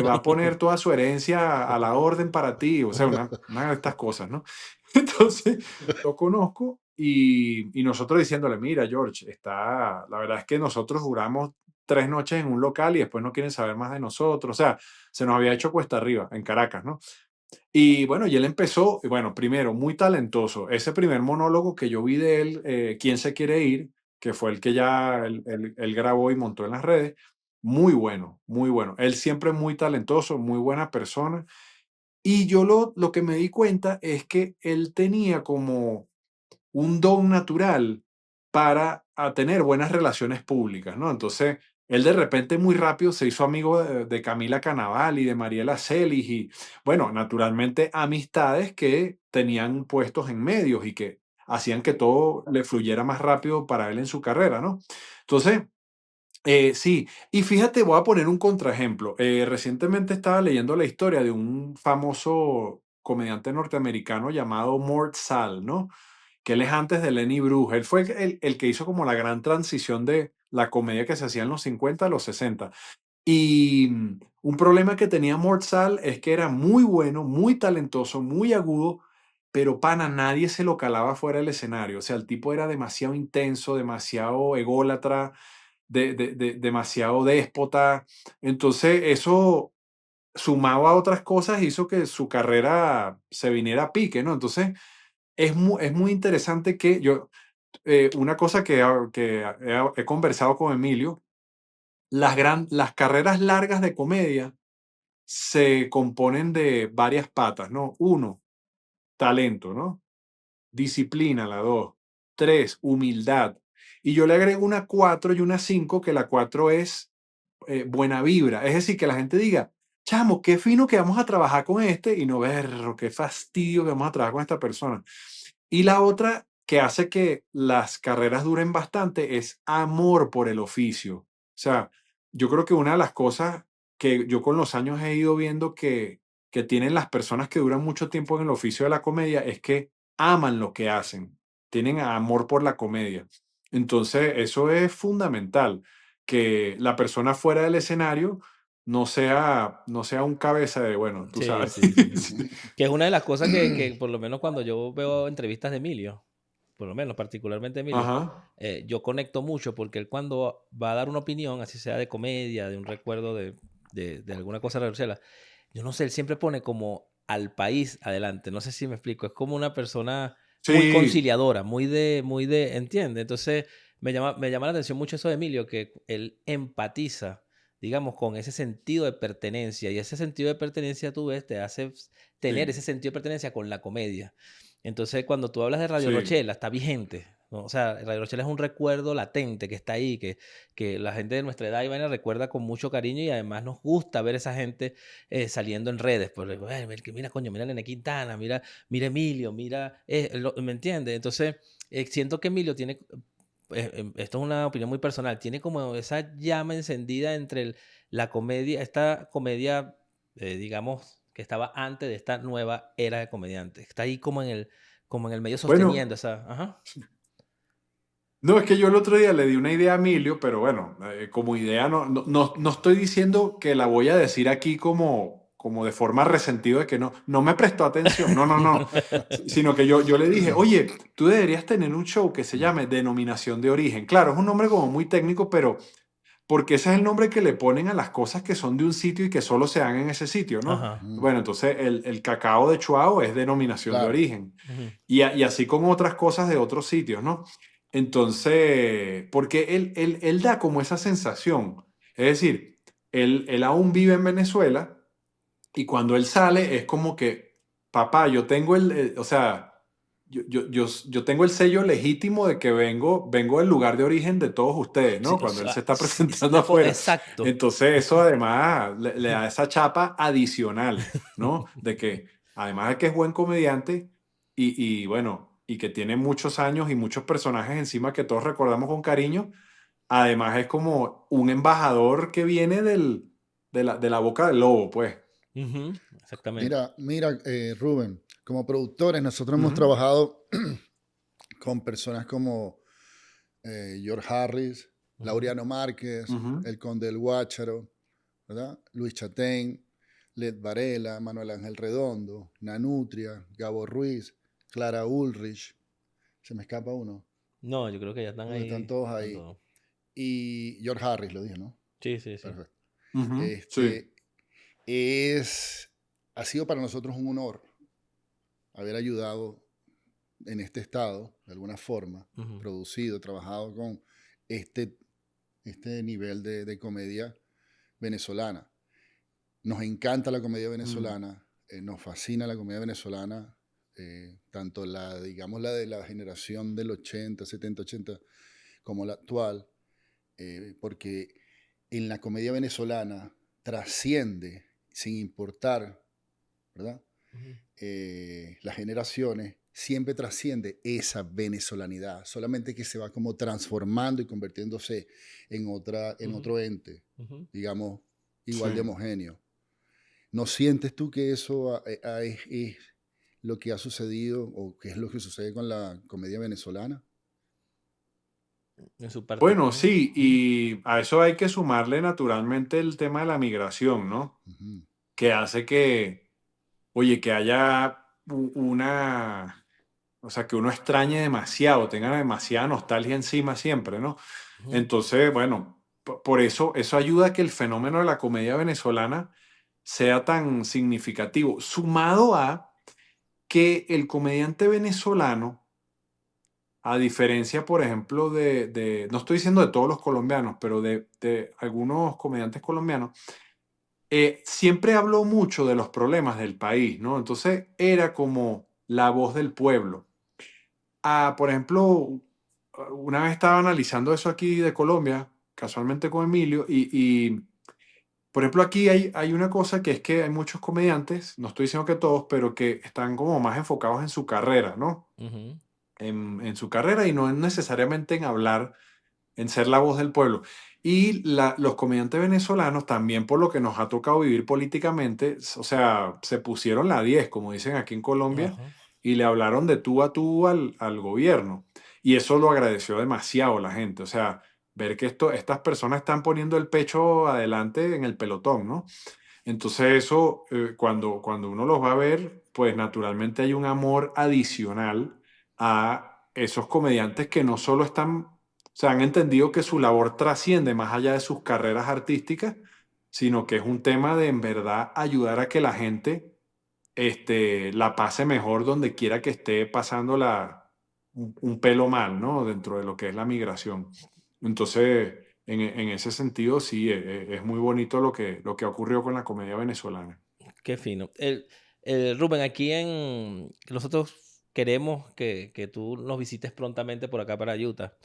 va a poner toda su herencia a la orden para ti, o sea, una de estas cosas, ¿no? Entonces, lo conozco y nosotros diciéndole, mira, George, la verdad es que nosotros duramos 3 noches en un local y después no quieren saber más de nosotros. O sea, se nos había hecho cuesta arriba en Caracas, ¿no? Y bueno, y él empezó, y bueno, primero, muy talentoso. Ese primer monólogo que yo vi de él, ¿Quién se quiere ir? Que fue el que ya él grabó y montó en las redes. Muy bueno, muy bueno. Él siempre muy talentoso, muy buena persona. Y yo lo que me di cuenta es que él tenía como un don natural para tener buenas relaciones públicas, ¿no? Entonces, él de repente muy rápido se hizo amigo de Camila Canaval y de Mariela Celis y, bueno, naturalmente amistades que tenían puestos en medios y que hacían que todo le fluyera más rápido para él en su carrera, ¿no? Entonces, sí, y fíjate, voy a poner un contraejemplo. Recientemente estaba leyendo la historia de un famoso comediante norteamericano llamado Mort Sahl, ¿no? Que él es antes de Lenny Bruce. Él fue el que hizo como la gran transición de la comedia que se hacía en los 50 a los 60. Y un problema que tenía Mort Sahl es que era muy bueno, muy talentoso, muy agudo, pero pana, nadie se lo calaba fuera del escenario. O sea, el tipo era demasiado intenso, demasiado ególatra, demasiado déspota. Entonces, eso sumado a otras cosas hizo que su carrera se viniera a pique, ¿no? Entonces, es muy interesante que una cosa que he conversado con Emilio, las carreras largas de comedia se componen de varias patas, ¿no? Uno, talento, ¿no? Disciplina, la dos. Tres, humildad. Y yo le agrego una cuatro y una cinco, que la cuatro es buena vibra. Es decir, que la gente diga, chamo, qué fino que vamos a trabajar con este y no ver, qué fastidio que vamos a trabajar con esta persona. Y la otra que hace que las carreras duren bastante es amor por el oficio. O sea, yo creo que una de las cosas que yo con los años he ido viendo que tienen las personas que duran mucho tiempo en el oficio de la comedia es que aman lo que hacen, tienen amor por la comedia. Entonces, eso es fundamental, que la persona fuera del escenario no sea un cabeza de, bueno, tú Sí, sabes. sí, sí. Que es una de las cosas que por lo menos cuando yo veo entrevistas de Emilio, por lo menos particularmente Emilio, Ajá. yo conecto mucho porque él cuando va a dar una opinión, así sea de comedia, de un recuerdo de alguna cosa de yo no sé, él siempre pone como al país adelante, no sé si me explico, es como una persona muy Sí, conciliadora, ¿entiende? Entonces me llama la atención mucho eso de Emilio, que él empatiza, digamos, con ese sentido de pertenencia, y ese sentido de pertenencia, tú ves, te hace tener sí, ese sentido de pertenencia con la comedia. Entonces, cuando tú hablas de Radio sí. Rochela, está vigente, ¿no? O sea, Radio Rochela es un recuerdo latente que está ahí, que la gente de nuestra edad y vaina recuerda con mucho cariño y además nos gusta ver esa gente saliendo en redes. Pues, mira, coño, mira Nene Quintana, mira Emilio, ¿me entiendes? Entonces, siento que Emilio tiene, esto es una opinión muy personal, tiene como esa llama encendida entre la comedia, esta comedia, digamos, que estaba antes de esta nueva era de comediantes. Está ahí como en el medio Bueno, sosteniendo esa. Ajá. no, es que yo el otro día le di una idea a Emilio, pero bueno, como idea no estoy diciendo que la voy a decir aquí como de forma resentida de que no me prestó atención, no, sino que yo le dije, oye, tú deberías tener un show que se llame Denominación de Origen. Claro, es un nombre como muy técnico, pero porque ese es el nombre que le ponen a las cosas que son de un sitio y que solo se dan en ese sitio, ¿no? Ajá. Bueno, entonces el cacao de Chuao es denominación de Claro. origen. Ujú. Y así con otras cosas de otros sitios, ¿no? Entonces, porque él da como esa sensación. Es decir, él aún vive en Venezuela y cuando él sale es como que, papá, yo tengo o sea, yo tengo el sello legítimo de que vengo del lugar de origen de todos ustedes, Sí, ¿no? o Cuando él se sea, está presentando afuera. exacto. Entonces eso además le da esa chapa adicional, ¿no? De que además de que es buen comediante y bueno, y que tiene muchos años y muchos personajes encima que todos recordamos con cariño, además es como un embajador que viene de la boca del lobo, pues. Ujú, exactamente. Mira, Rubén, como productores nosotros hemos Ujú, trabajado con personas como George Harris, Ujú, Laureano Márquez, ujú. El Conde del Guácharo, ¿verdad? Luis Chatén, Led Varela, Manuel Ángel Redondo, Nanutria, Gabo Ruiz, Clara Ulrich, se me escapa uno, no, yo creo que ya están porque están ahí. todos Están ahí. todos. Y George Harris, lo dije, ¿no? Sí, sí, sí. Perfecto. Ujú, sí. Este, ha sido para nosotros un honor haber ayudado en este estado, de alguna forma, Ujú, producido, trabajado con este, este nivel de comedia venezolana. Nos encanta la comedia Mm, venezolana, nos fascina la comedia venezolana, tanto la, digamos, la de la generación del 80, 70, 80, como la actual, porque en la comedia venezolana trasciende, sin importar, ¿verdad? ujú, Las generaciones, siempre trasciende esa venezolanidad, solamente que se va como transformando y convirtiéndose en ujú, otro ente, ujú. digamos, igual de sí. homogéneo. ¿No sientes tú que eso es lo que ha sucedido o qué es lo que sucede con la comedia venezolana? En su parte. Bueno, Ujú, sí, y a eso hay que sumarle naturalmente el tema de la migración, ¿no? Ujú, Que hace que, oye, que haya o sea, que uno extrañe demasiado, tenga demasiada nostalgia encima siempre, ¿no? ujú, Entonces, bueno, por eso ayuda a que el fenómeno de la comedia venezolana sea tan significativo, sumado a que el comediante venezolano, a diferencia, por ejemplo, no estoy diciendo de todos los colombianos, pero de algunos comediantes colombianos, siempre habló mucho de los problemas del país, ¿no? Entonces era como la voz del pueblo. Por ejemplo, una vez estaba analizando eso aquí de Colombia, casualmente con Emilio, por ejemplo, aquí hay una cosa que es que hay muchos comediantes, no estoy diciendo que todos, pero que están como más enfocados en su carrera, ¿no? ujú, En su carrera y no necesariamente en hablar, en ser la voz del pueblo. Y los comediantes venezolanos también por lo que nos ha tocado vivir políticamente, o sea, se pusieron la 10 como dicen aquí en Colombia, ajá, y le hablaron de tú a tú al gobierno. Y eso lo agradeció demasiado la gente. O sea, ver que estas personas están poniendo el pecho adelante en el pelotón, ¿no? Entonces eso, cuando uno los va a ver, pues naturalmente hay un amor adicional a esos comediantes que no solo están, o sea, han entendido que su labor trasciende más allá de sus carreras artísticas, sino que es un tema de en verdad ayudar a que la gente la pase mejor donde quiera que esté pasando un pelo mal, ¿no? Dentro de lo que es la migración. Entonces, en ese sentido, sí, es muy bonito lo que ocurrió con la comedia venezolana. qué fino. Rubén, aquí nosotros queremos que tú nos visites prontamente por acá para Utah,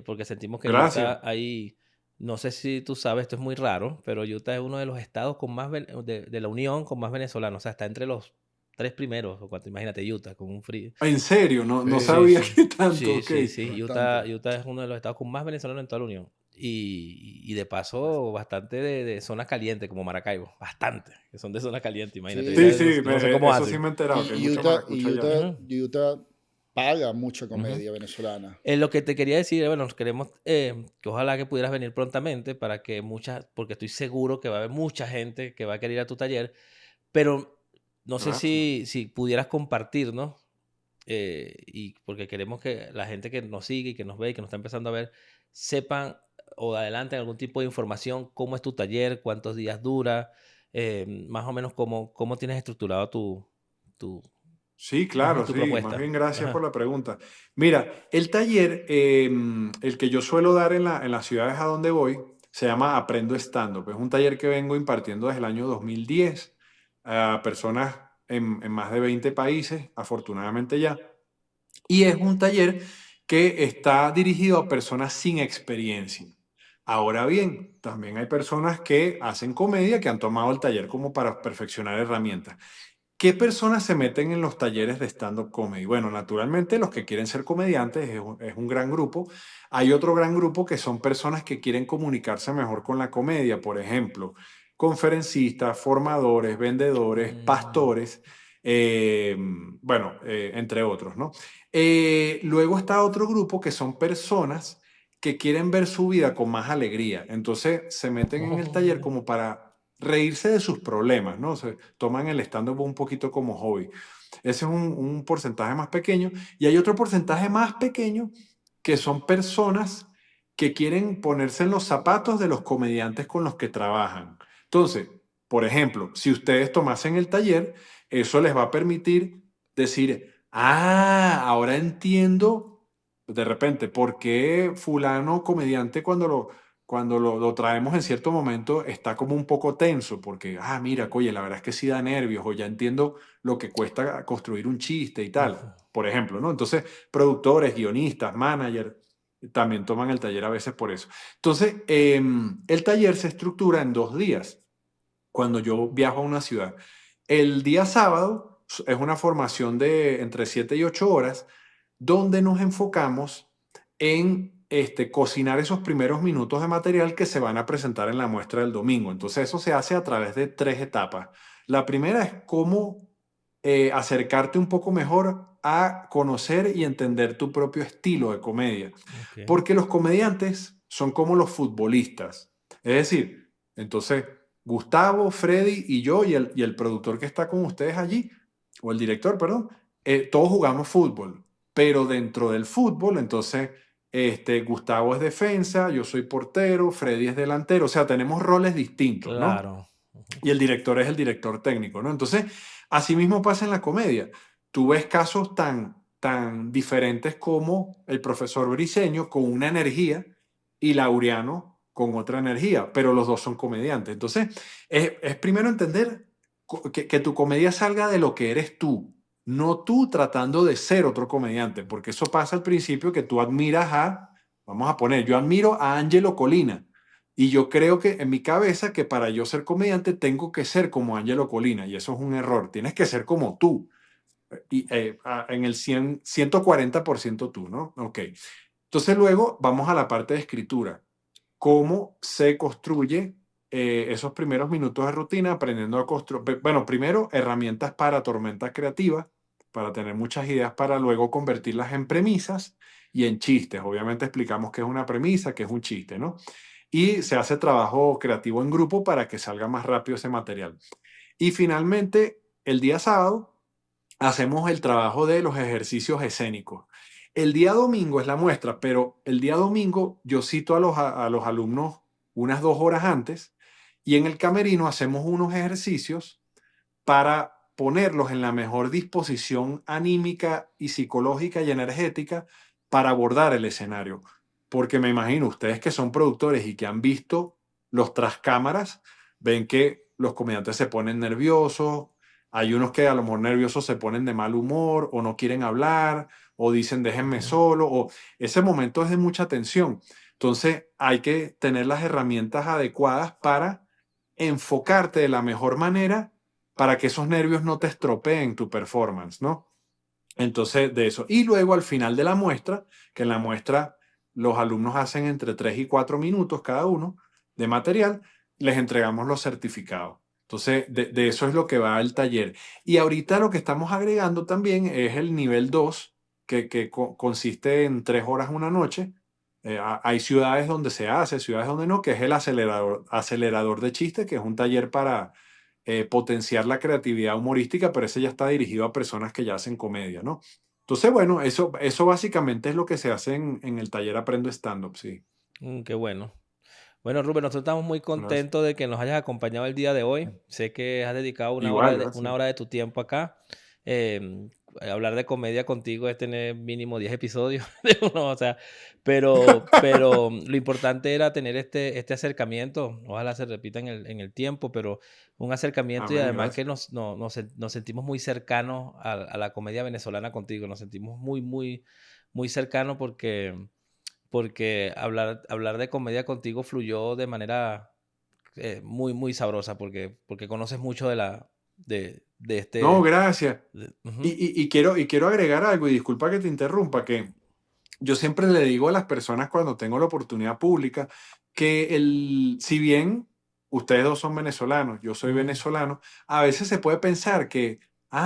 porque sentimos que Gracias. Utah hay, no sé si tú sabes, esto es muy raro, pero Utah es uno de los estados con más de la Unión con más venezolanos, o sea, está entre los tres primeros, o cuanto, imagínate Utah con un frío. En serio, no Sí, Sí, sabía sí, que tanto, sí, ok. sí, sí. Utah, bastante. Utah es uno de los estados con más venezolanos en toda la Unión. Y de paso, bastante de zonas calientes, como Maracaibo. Bastante, que son de zonas calientes, imagínate. Sí, Sí, Ya sí, yo no sé cómo eso sí hacen. me he enterado, que hay y mucha Utah, maracucha y allá. Utah, Ujú, Utah paga mucha ujú. comedia venezolana. Lo que te quería decir, bueno, nos queremos que ojalá que pudieras venir prontamente para que porque estoy seguro que va a haber mucha gente que va a querer ir a tu taller, pero no sé Gracias. si pudieras compartir, ¿no? Y porque queremos que la gente que nos sigue y que nos ve y que nos está empezando a ver sepan o adelanten algún tipo de información, cómo es tu taller, cuántos días dura, más o menos cómo tienes estructurado tu Sí, claro, Tu sí. Más propuesta. bien, gracias por Ajá. la pregunta. Mira, el taller, el que yo suelo dar en las ciudades a donde voy, se llama Aprendo Stand-Up. Es un taller que vengo impartiendo desde el año 2010 a personas en más de 20 países, afortunadamente ya. Y es un taller que está dirigido a personas sin experiencia. Ahora bien, también hay personas que hacen comedia que han tomado el taller como para perfeccionar herramientas. ¿Qué personas se meten en los talleres de stand-up comedy? Bueno, naturalmente los que quieren ser comediantes es un gran grupo. Hay otro gran grupo que son personas que quieren comunicarse mejor con la comedia, por ejemplo, conferencistas, formadores, vendedores, Mm, pastores, bueno, entre otros, ¿no? Luego está otro grupo que son personas que quieren ver su vida con más alegría. Entonces se meten en el taller oh, como para reírse de sus problemas, ¿no? Se toman el stand-up un poquito como hobby. Ese es un porcentaje más pequeño. Y hay otro porcentaje más pequeño que son personas que quieren ponerse en los zapatos de los comediantes con los que trabajan. Entonces, por ejemplo, si ustedes tomasen el taller, eso les va a permitir decir, ahora entiendo de repente por qué fulano comediante cuando lo traemos en cierto momento está como un poco tenso, porque, mira, oye, la verdad es que sí da nervios, o ya entiendo lo que cuesta construir un chiste y ujú. tal, por ejemplo, ¿no? Entonces, productores, guionistas, managers, también toman el taller a veces por eso. Entonces, el taller se estructura en 2 días cuando yo viajo a una ciudad. El día sábado es una formación de entre 7 y 8 horas donde nos enfocamos en cocinar esos primeros minutos de material que se van a presentar en la muestra del domingo. Entonces eso se hace a través de 3 etapas. La primera es cómo acercarte un poco mejor a conocer y entender tu propio estilo de comedia. Ok, Porque los comediantes son como los futbolistas. Es decir, entonces Gustavo, Freddy y yo y el productor que está con ustedes allí, o el director, perdón, todos jugamos fútbol, pero dentro del fútbol, entonces, Gustavo es defensa, yo soy portero, Freddy es delantero, o sea, tenemos roles distintos, ¿no? claro. Ujú. Y el director es el director técnico, ¿no? Entonces, así mismo pasa en la comedia. Tú ves casos tan diferentes como el profesor Briseño con una energía y Laureano con otra energía, pero los dos son comediantes. Entonces, es primero entender que tu comedia salga de lo que eres tú, no tú tratando de ser otro comediante, porque eso pasa al principio que tú admiras vamos a poner, yo admiro a Angelo Colina y yo creo que en mi cabeza que para yo ser comediante tengo que ser como Angelo Colina y eso es un error. Tienes que ser como tú y en el 140% tú, ¿no? Ok. Entonces luego vamos a la parte de escritura. ¿Cómo se construye esos primeros minutos de rutina aprendiendo a construir? Bueno, primero herramientas para tormentas creativas, para tener muchas ideas para luego convertirlas en premisas y en chistes. Obviamente explicamos qué es una premisa, qué es un chiste, ¿no? Y se hace trabajo creativo en grupo para que salga más rápido ese material. Y finalmente, el día sábado, hacemos el trabajo de los ejercicios escénicos. El día domingo es la muestra, pero el día domingo yo cito a los alumnos unas 2 horas antes y en el camerino hacemos unos ejercicios para ponerlos en la mejor disposición anímica y psicológica y energética para abordar el escenario. Porque me imagino, ustedes que son productores y que han visto los tras cámaras, ven que los comediantes se ponen nerviosos, hay unos que a lo mejor nerviosos se ponen de mal humor o no quieren hablar o dicen déjenme Ujú. solo o ese momento es de mucha tensión. Entonces hay que tener las herramientas adecuadas para enfocarte de la mejor manera para que esos nervios no te estropeen tu performance, ¿no? Entonces, de eso. Y luego al final de la muestra, que en la muestra los alumnos hacen entre 3 y 4 minutos cada uno de material, les entregamos los certificados. Entonces, de eso es lo que va el taller. Y ahorita lo que estamos agregando también es el nivel 2 que consiste en 3 horas una noche. Hay ciudades donde se hace, ciudades donde no, que es el acelerador de chistes, que es un taller para potenciar la creatividad humorística, pero ese ya está dirigido a personas que ya hacen comedia, ¿no? Entonces, bueno, eso básicamente es lo que se hace en el taller Aprendo Stand-Up, sí. Qué bueno. Bueno, Rubén, nosotros estamos muy Gracias. contentos de que nos hayas acompañado el día de hoy. Sé que has dedicado Igual, una gracias. hora de tu tiempo acá. hablar de comedia contigo es tener mínimo 10 episodios de uno, o sea, pero lo importante era tener este acercamiento, ojalá se repita en el tiempo, pero un acercamiento y Amén, además que gracias. nos sentimos muy cercanos a la comedia venezolana contigo, nos sentimos muy cercanos porque hablar de comedia contigo fluyó de manera muy sabrosa, porque conoces mucho de No, este... gracias. Ujú, Y quiero agregar algo, y disculpa que te interrumpa, que yo siempre le digo a las personas cuando tengo la oportunidad pública que si bien ustedes dos son venezolanos, yo soy ujú, venezolano, a veces se puede pensar que,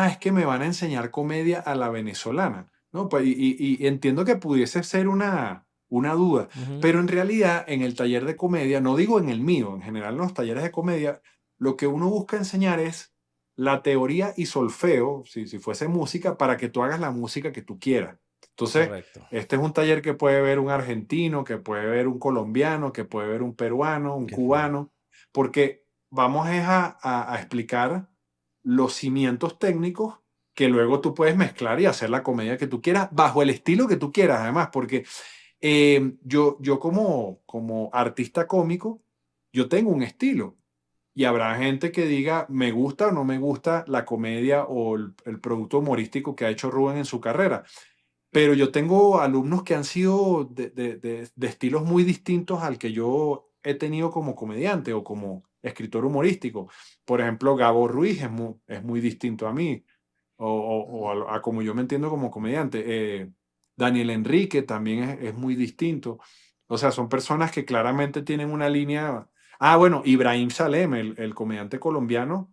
es que me van a enseñar comedia a la venezolana, ¿no? Pues, y entiendo que pudiese ser una duda, ujú. pero en realidad en el taller de comedia, no digo en el mío, en general en los talleres de comedia, lo que uno busca enseñar es la teoría y solfeo, si fuese música, para que tú hagas la música que tú quieras. Entonces, Correcto. este es un taller que puede ver un argentino, que puede ver un colombiano, que puede ver un peruano, un Qué fino. cubano, porque vamos es a explicar los cimientos técnicos que luego tú puedes mezclar y hacer la comedia que tú quieras, bajo el estilo que tú quieras, además, porque yo como artista cómico, yo tengo un estilo. Y habrá gente que diga, me gusta o no me gusta la comedia o el producto humorístico que ha hecho Rubén en su carrera. Pero yo tengo alumnos que han sido de estilos muy distintos al que yo he tenido como comediante o como escritor humorístico. Por ejemplo, Gabo Ruiz es muy distinto a mí, o a como yo me entiendo como comediante. Daniel Enrique también es muy distinto. O sea, son personas que claramente tienen una línea. Bueno, Ibrahim Salem, el comediante colombiano,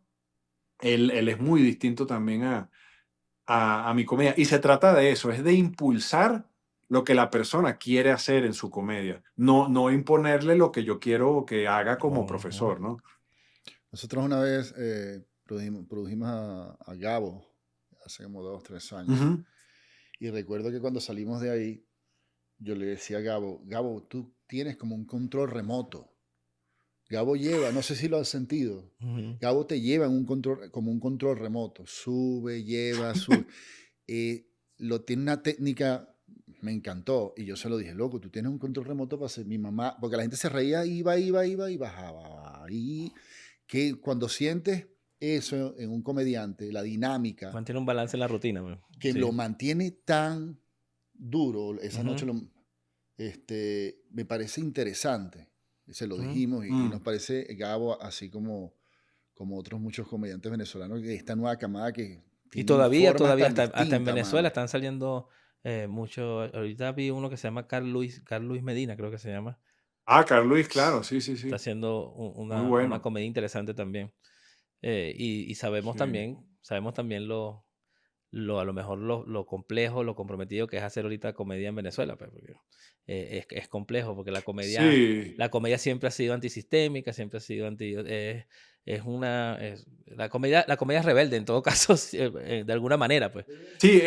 él es muy distinto también a mi comedia. Y se trata de eso, es de impulsar lo que la persona quiere hacer en su comedia, no imponerle lo que yo quiero que haga como Ujú, profesor, ¿no? Nosotros una vez produjimos a Gabo hace como 2, 3 años. Ujú. Y recuerdo que cuando salimos de ahí, yo le decía a Gabo, Gabo, tú tienes como un control remoto. Gabo lleva, no sé si lo has sentido, ujú. Gabo te lleva en un control, como un control remoto. Sube, lleva, sube. Tiene una técnica, me encantó. Y yo se lo dije, loco, tú tienes un control remoto para hacer mi mamá, porque la gente se reía, iba y bajaba. Y que cuando sientes eso en un comediante, la dinámica, Mantiene un balance en la rutina, pues. que lo Sí. mantiene tan duro, esa noche Ujú, me parece interesante. Se lo ujú. dijimos y nos Mm. parece Gabo, así como otros muchos comediantes venezolanos, que esta nueva camada que Y tienen formas todavía tan hasta en distintas, Venezuela mano. están saliendo mucho. Ahorita vi uno que se llama Carl Luis Medina, creo que se llama. Carl Luis, claro, sí, sí, Está sí, haciendo muy una bueno, comedia interesante también. Y sí. sabemos también a lo mejor lo complejo, lo comprometido que es hacer ahorita comedia en Venezuela, pues, porque es complejo, porque Sí, la comedia siempre ha sido antisistémica, siempre ha sido la comedia es rebelde en todo caso, sí, de alguna manera, pues. sí,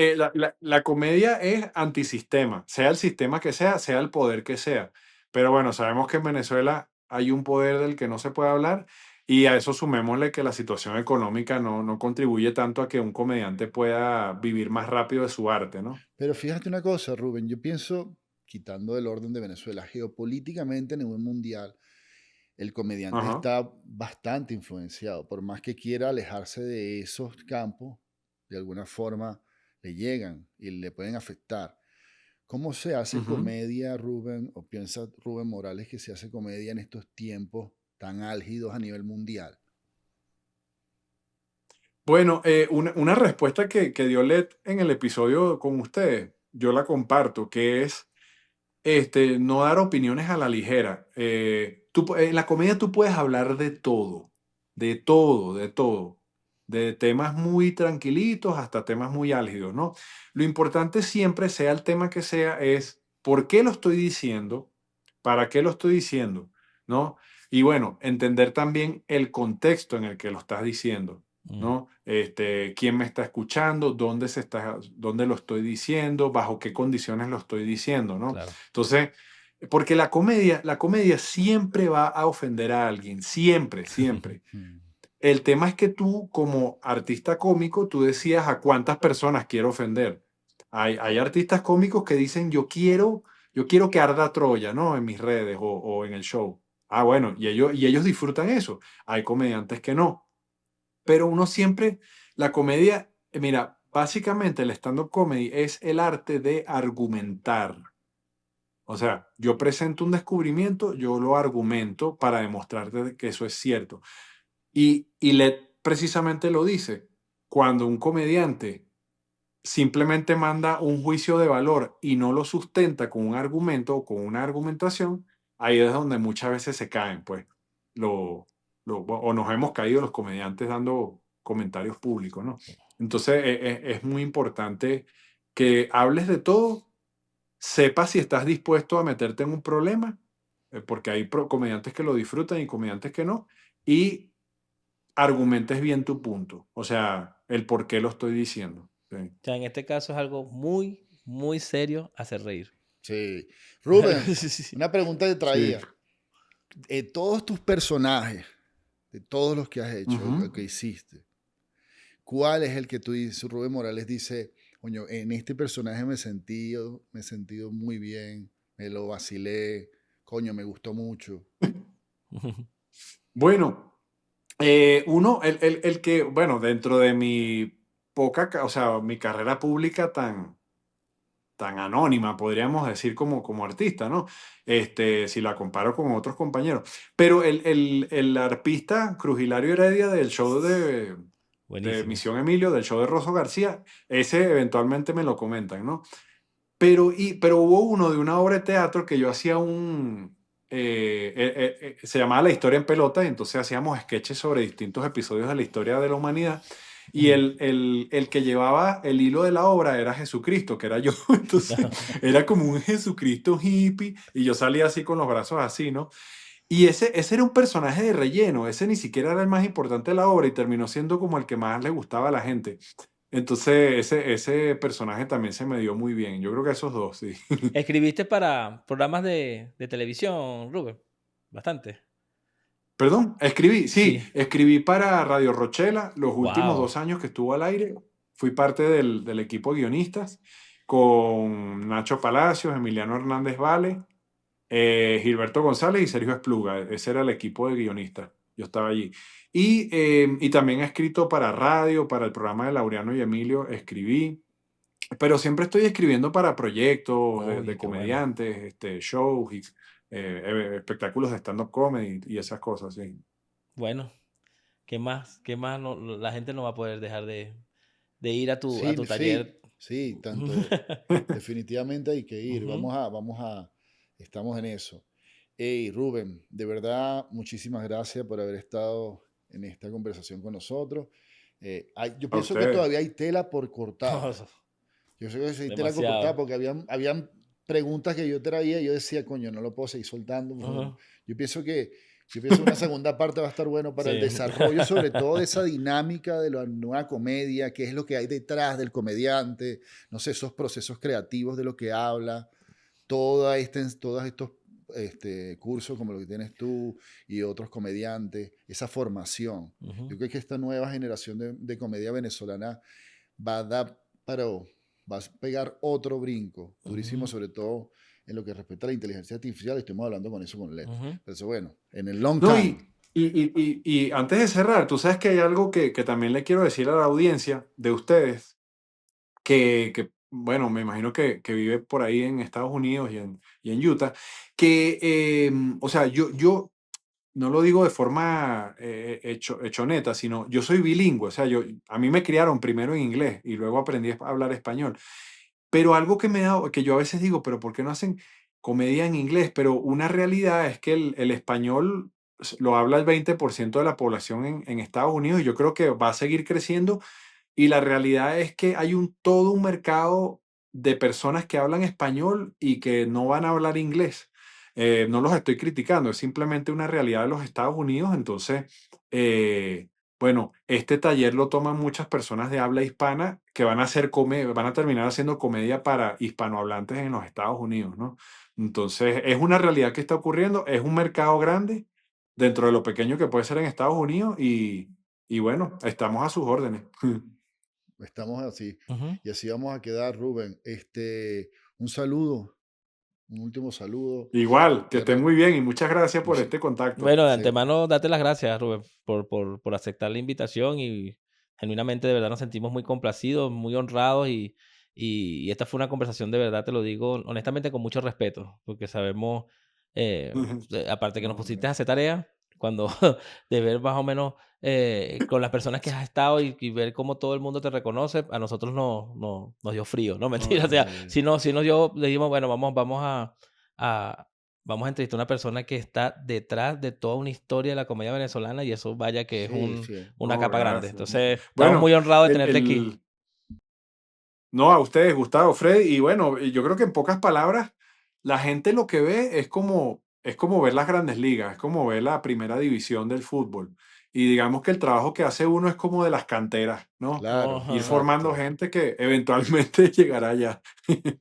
la comedia es antisistema, sea el sistema que sea el poder que sea. Pero bueno, sabemos que en Venezuela hay un poder del que no se puede hablar y a eso sumémosle que la situación económica no contribuye tanto a que un comediante pueda vivir más rápido de su arte, ¿no? Pero fíjate una cosa, Rubén, yo pienso, quitando el orden de Venezuela, geopolíticamente a nivel mundial, el comediante Ajá. está bastante influenciado. Por más que quiera alejarse de esos campos, de alguna forma le llegan y le pueden afectar. ¿Cómo se hace Ujú. comedia, Rubén, o piensa Rubén Morales que se hace comedia en estos tiempos tan álgidos a nivel mundial? Bueno, una respuesta que dio Led en el episodio con ustedes, yo la comparto, que es no dar opiniones a la ligera. En la comedia tú puedes hablar de todo, de todo, de todo, de temas muy tranquilitos hasta temas muy álgidos, ¿no? Lo importante siempre, sea el tema que sea, es por qué lo estoy diciendo, para qué lo estoy diciendo, ¿no? Y bueno, entender también el contexto en el que lo estás diciendo. Mm, ¿No? Quién me está escuchando, dónde lo estoy diciendo, bajo qué condiciones lo estoy diciendo, ¿no? claro. Entonces, porque la comedia siempre va a ofender a alguien, siempre, siempre. El tema es que tú, como artista cómico, tú decías a cuántas personas quiero ofender. Hay artistas cómicos que dicen, yo quiero que arda Troya, ¿no? En mis redes o en el show. Ah, bueno, y ellos disfrutan eso. Hay comediantes que no. Pero uno siempre, la comedia, mira, básicamente el stand-up comedy es el arte de argumentar. O sea, yo presento un descubrimiento, yo lo argumento para demostrarte que eso es cierto. Y Led precisamente lo dice, cuando un comediante simplemente manda un juicio de valor y no lo sustenta con un argumento o con una argumentación, ahí es donde muchas veces se caen, pues, o nos hemos caído los comediantes dando comentarios públicos, ¿no? Entonces, es muy importante que hables de todo, sepas si estás dispuesto a meterte en un problema, porque hay comediantes que lo disfrutan y comediantes que no, y argumentes bien tu punto, o sea, el por qué lo estoy diciendo. Sí. O sea, en este caso es algo muy, muy serio hacer reír. Sí. Rubén, Sí, sí, sí. una pregunta que Sí. traía. Todos tus personajes, de todos los que has hecho, Ujú. que hiciste, ¿cuál es el que tú dices? Rubén Morales dice, coño, en este personaje me he sentido muy bien, me lo vacilé, coño, me gustó mucho. Bueno, el que, bueno, dentro de mi o sea, mi carrera pública tan anónima, podríamos decir, como artista, ¿no? Si la comparo con otros compañeros. Pero el arpista Cruz Hilario Heredia del show de Buenísimo. Misión Emilio, del show de Rosso García, ese eventualmente me lo comentan, ¿no? Pero hubo uno de una obra de teatro que yo hacía se llamaba La historia en pelota, y entonces hacíamos sketches sobre distintos episodios de la historia de la humanidad, y Ujú. el que llevaba el hilo de la obra era Jesucristo, que era yo. Entonces era como un Jesucristo hippie, y yo salía así con los brazos así, ¿no? Y ese era un personaje de relleno, ese ni siquiera era el más importante de la obra, y terminó siendo como el que más le gustaba a la gente. Entonces, ese personaje también se me dio muy bien. Yo creo que esos dos, sí. ¿Escribiste para programas de televisión, Rubén? Bastante. Perdón, sí, Sí. escribí para Radio Rochela los últimos Wow. 2 años que estuvo al aire. Fui parte del equipo de guionistas con Nacho Palacios, Emiliano Hernández Vale, Gilberto González y Sergio Espluga. Ese era el equipo de guionistas. Yo estaba allí. Y también he escrito para radio, para el programa de Laureano y Emilio, escribí. Pero siempre estoy escribiendo para proyectos de Oye, qué bueno. comediantes, shows y espectáculos de stand-up comedy y esas cosas, sí. Bueno, ¿qué más? ¿Qué más la gente no va a poder dejar de ir a Sí, tu sí, taller? sí, definitivamente hay que ir. Ujú. Estamos en eso. Hey, Rubén, de verdad, muchísimas gracias por haber estado en esta conversación con nosotros. Yo A pienso que ustedes. todavía hay tela por cortar. Yo sé que hay tela por cortar Demasiado. porque habían preguntas que yo traía y yo decía, coño, no lo puedo seguir soltando. Ujú. Yo pienso que, yo pienso que una segunda parte va a estar bueno para el Sí. desarrollo, sobre todo de esa dinámica de la nueva comedia, qué es lo que hay detrás del comediante, no sé, esos procesos creativos de lo que habla, todos estos cursos como lo que tienes tú y otros comediantes, esa formación. Ujú. Yo creo que esta nueva generación de comedia venezolana va a dar, pero va a pegar otro brinco, durísimo, Ujú. sobre todo en lo que respecta a la inteligencia artificial. Estuvimos hablando con eso con LED. Ujú. Pero eso, bueno, en el long No, time. y antes de cerrar, tú sabes que hay algo que también le quiero decir a la audiencia de ustedes, bueno, me imagino que vive por ahí en Estados Unidos y en Utah, o sea, yo no lo digo de forma hechoneta, sino yo soy bilingüe, o sea, a mí me criaron primero en inglés y luego aprendí a hablar español. Pero algo que yo a veces digo, pero ¿por qué no hacen comedia en inglés? Pero una realidad es que el español lo habla el 20% de la población en Estados Unidos, y yo creo que va a seguir creciendo, y la realidad es que hay todo un mercado de personas que hablan español y que no van a hablar inglés. No los estoy criticando, es simplemente una realidad de los Estados Unidos. Entonces, bueno, este taller lo toman muchas personas de habla hispana que van a terminar haciendo comedia para hispanohablantes en los Estados Unidos, ¿no? Entonces, es una realidad que está ocurriendo, es un mercado grande dentro de lo pequeño que puede ser en Estados Unidos, y bueno, estamos a sus órdenes. Estamos así. Ujú. Y así vamos a quedar, Rubén. Un saludo, un último saludo. Igual, que Te estén re- muy bien y muchas gracias por much- este contacto. Bueno, de se- antemano, date las gracias, Rubén, por aceptar la invitación y genuinamente, de verdad, nos sentimos muy complacidos, muy honrados y esta fue una conversación, de verdad, te lo digo honestamente, con mucho respeto, porque sabemos, aparte que nos No, pusiste hombre. a hacer tarea, cuando de ver más o menos con las personas que has estado y ver cómo todo el mundo te reconoce, a nosotros nos dio frío, no No, mentira, o sea, eh, si nos dio, le dijimos, bueno, a vamos a entrevistar a una persona que está detrás de toda una historia de la comedia venezolana y eso vaya que es sí, sí. una no, capa grande. gracias. Entonces, estamos Bueno, muy honrados de el, tenerte aquí. el- no, a ustedes, Gustavo, Freddy, y bueno, yo creo que en pocas palabras, la gente lo que ve es como ver las grandes ligas, es como ver la primera división del fútbol. Y digamos que el trabajo que hace uno es como de las canteras, ¿no? Claro, Ir Ajá, formando exacto. gente que eventualmente llegará allá.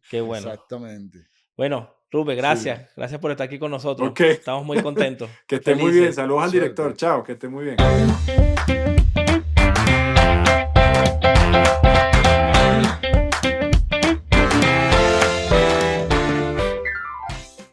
qué bueno. Exactamente. Bueno, Rubén, Sí. gracias. Gracias por estar aquí con nosotros. Ok. Estamos muy contentos, Que esté muy bien. felices. Saludos al director. Suerte. Chao, que esté muy bien.